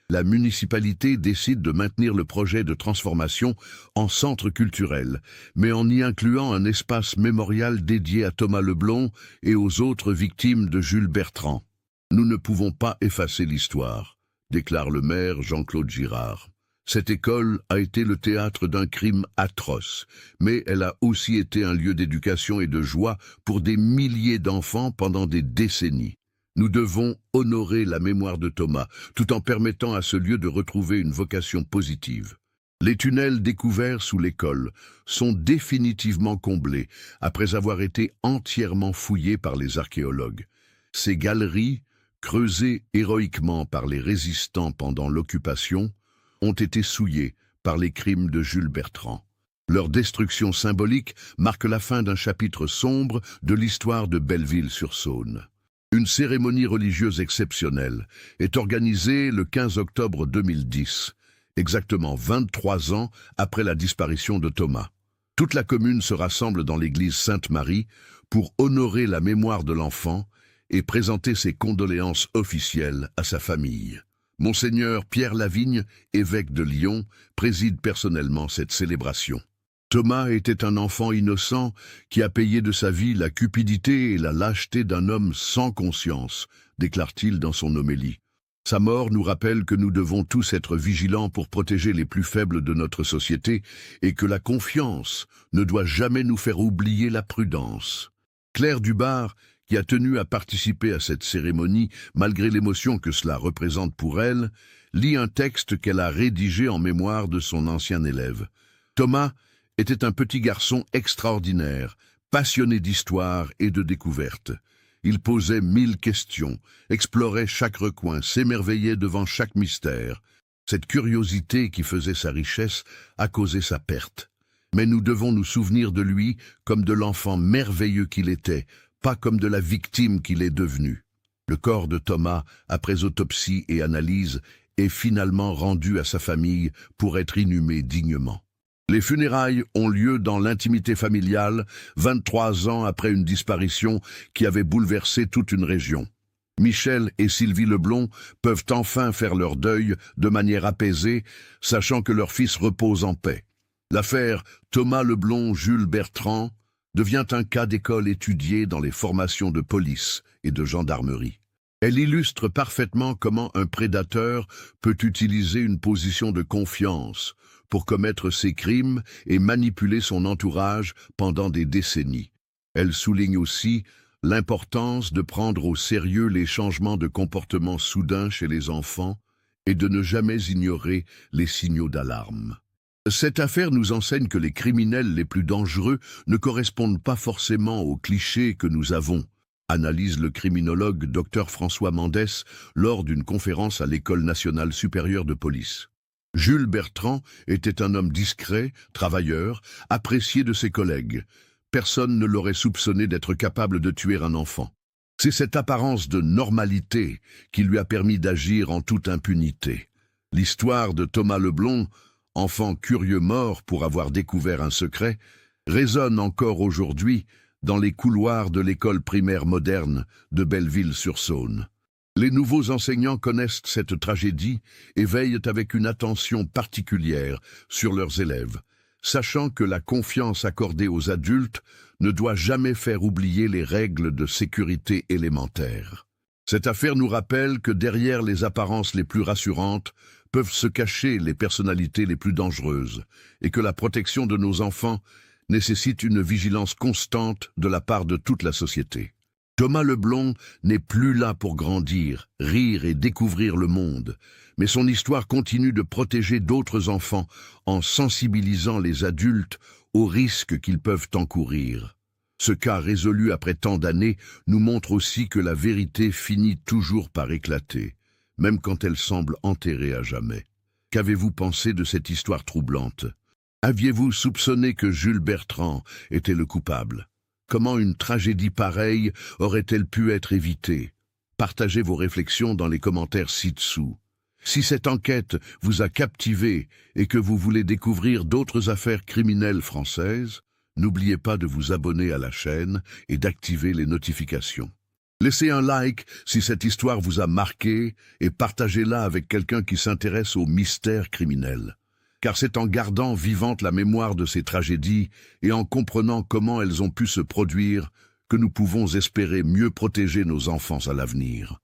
La municipalité décide de maintenir le projet de transformation en centre culturel, mais en y incluant un espace mémorial dédié à Thomas Leblond et aux autres victimes de Jules Bertrand. « Nous ne pouvons pas effacer l'histoire », déclare le maire Jean-Claude Girard. Cette école a été le théâtre d'un crime atroce, mais elle a aussi été un lieu d'éducation et de joie pour des milliers d'enfants pendant des décennies. Nous devons honorer la mémoire de Thomas, tout en permettant à ce lieu de retrouver une vocation positive. Les tunnels découverts sous l'école sont définitivement comblés après avoir été entièrement fouillés par les archéologues. Ces galeries, creusées héroïquement par les résistants pendant l'occupation, ont été souillés par les crimes de Jules Bertrand. Leur destruction symbolique marque la fin d'un chapitre sombre de l'histoire de Belleville-sur-Saône. Une cérémonie religieuse exceptionnelle est organisée le 15 octobre 2010, exactement 23 ans après la disparition de Thomas. Toute la commune se rassemble dans l'église Sainte-Marie pour honorer la mémoire de l'enfant et présenter ses condoléances officielles à sa famille. Monseigneur Pierre Lavigne, évêque de Lyon, préside personnellement cette célébration. Thomas était un enfant innocent qui a payé de sa vie la cupidité et la lâcheté d'un homme sans conscience, déclare-t-il dans son homélie. Sa mort nous rappelle que nous devons tous être vigilants pour protéger les plus faibles de notre société et que la confiance ne doit jamais nous faire oublier la prudence. Claire Dubar, qui a tenu à participer à cette cérémonie, malgré l'émotion que cela représente pour elle, lit un texte qu'elle a rédigé en mémoire de son ancien élève. Thomas était un petit garçon extraordinaire, passionné d'histoire et de découverte. Il posait 1000 questions, explorait chaque recoin, s'émerveillait devant chaque mystère. Cette curiosité qui faisait sa richesse a causé sa perte. Mais nous devons nous souvenir de lui comme de l'enfant merveilleux qu'il était, pas comme de la victime qu'il est devenu. Le corps de Thomas, après autopsie et analyse, est finalement rendu à sa famille pour être inhumé dignement. Les funérailles ont lieu dans l'intimité familiale, 23 ans après une disparition qui avait bouleversé toute une région. Michel et Sylvie Leblond peuvent enfin faire leur deuil de manière apaisée, sachant que leur fils repose en paix. L'affaire Thomas Leblond-Jules Bertrand devient un cas d'école étudié dans les formations de police et de gendarmerie. Elle illustre parfaitement comment un prédateur peut utiliser une position de confiance pour commettre ses crimes et manipuler son entourage pendant des décennies. Elle souligne aussi l'importance de prendre au sérieux les changements de comportement soudains chez les enfants et de ne jamais ignorer les signaux d'alarme. Cette affaire nous enseigne que les criminels les plus dangereux ne correspondent pas forcément aux clichés que nous avons, analyse le criminologue Dr François Mendès lors d'une conférence à l'École nationale supérieure de police. Jules Bertrand était un homme discret, travailleur, apprécié de ses collègues. Personne ne l'aurait soupçonné d'être capable de tuer un enfant. C'est cette apparence de normalité qui lui a permis d'agir en toute impunité. L'histoire de Thomas Leblond, enfant curieux mort pour avoir découvert un secret, résonne encore aujourd'hui dans les couloirs de l'école primaire moderne de Belleville-sur-Saône. Les nouveaux enseignants connaissent cette tragédie et veillent avec une attention particulière sur leurs élèves, sachant que la confiance accordée aux adultes ne doit jamais faire oublier les règles de sécurité élémentaires. Cette affaire nous rappelle que derrière les apparences les plus rassurantes peuvent se cacher les personnalités les plus dangereuses et que la protection de nos enfants nécessite une vigilance constante de la part de toute la société. Thomas Leblond n'est plus là pour grandir, rire et découvrir le monde, mais son histoire continue de protéger d'autres enfants en sensibilisant les adultes aux risques qu'ils peuvent encourir. Ce cas résolu après tant d'années nous montre aussi que la vérité finit toujours par éclater, même quand elle semble enterrée à jamais. Qu'avez-vous pensé de cette histoire troublante? Aviez-vous soupçonné que Jules Bertrand était le coupable? Comment une tragédie pareille aurait-elle pu être évitée? Partagez vos réflexions dans les commentaires ci-dessous. Si cette enquête vous a captivé et que vous voulez découvrir d'autres affaires criminelles françaises, n'oubliez pas de vous abonner à la chaîne et d'activer les notifications. Laissez un like si cette histoire vous a marqué et partagez-la avec quelqu'un qui s'intéresse aux mystères criminels. Car c'est en gardant vivante la mémoire de ces tragédies et en comprenant comment elles ont pu se produire que nous pouvons espérer mieux protéger nos enfants à l'avenir.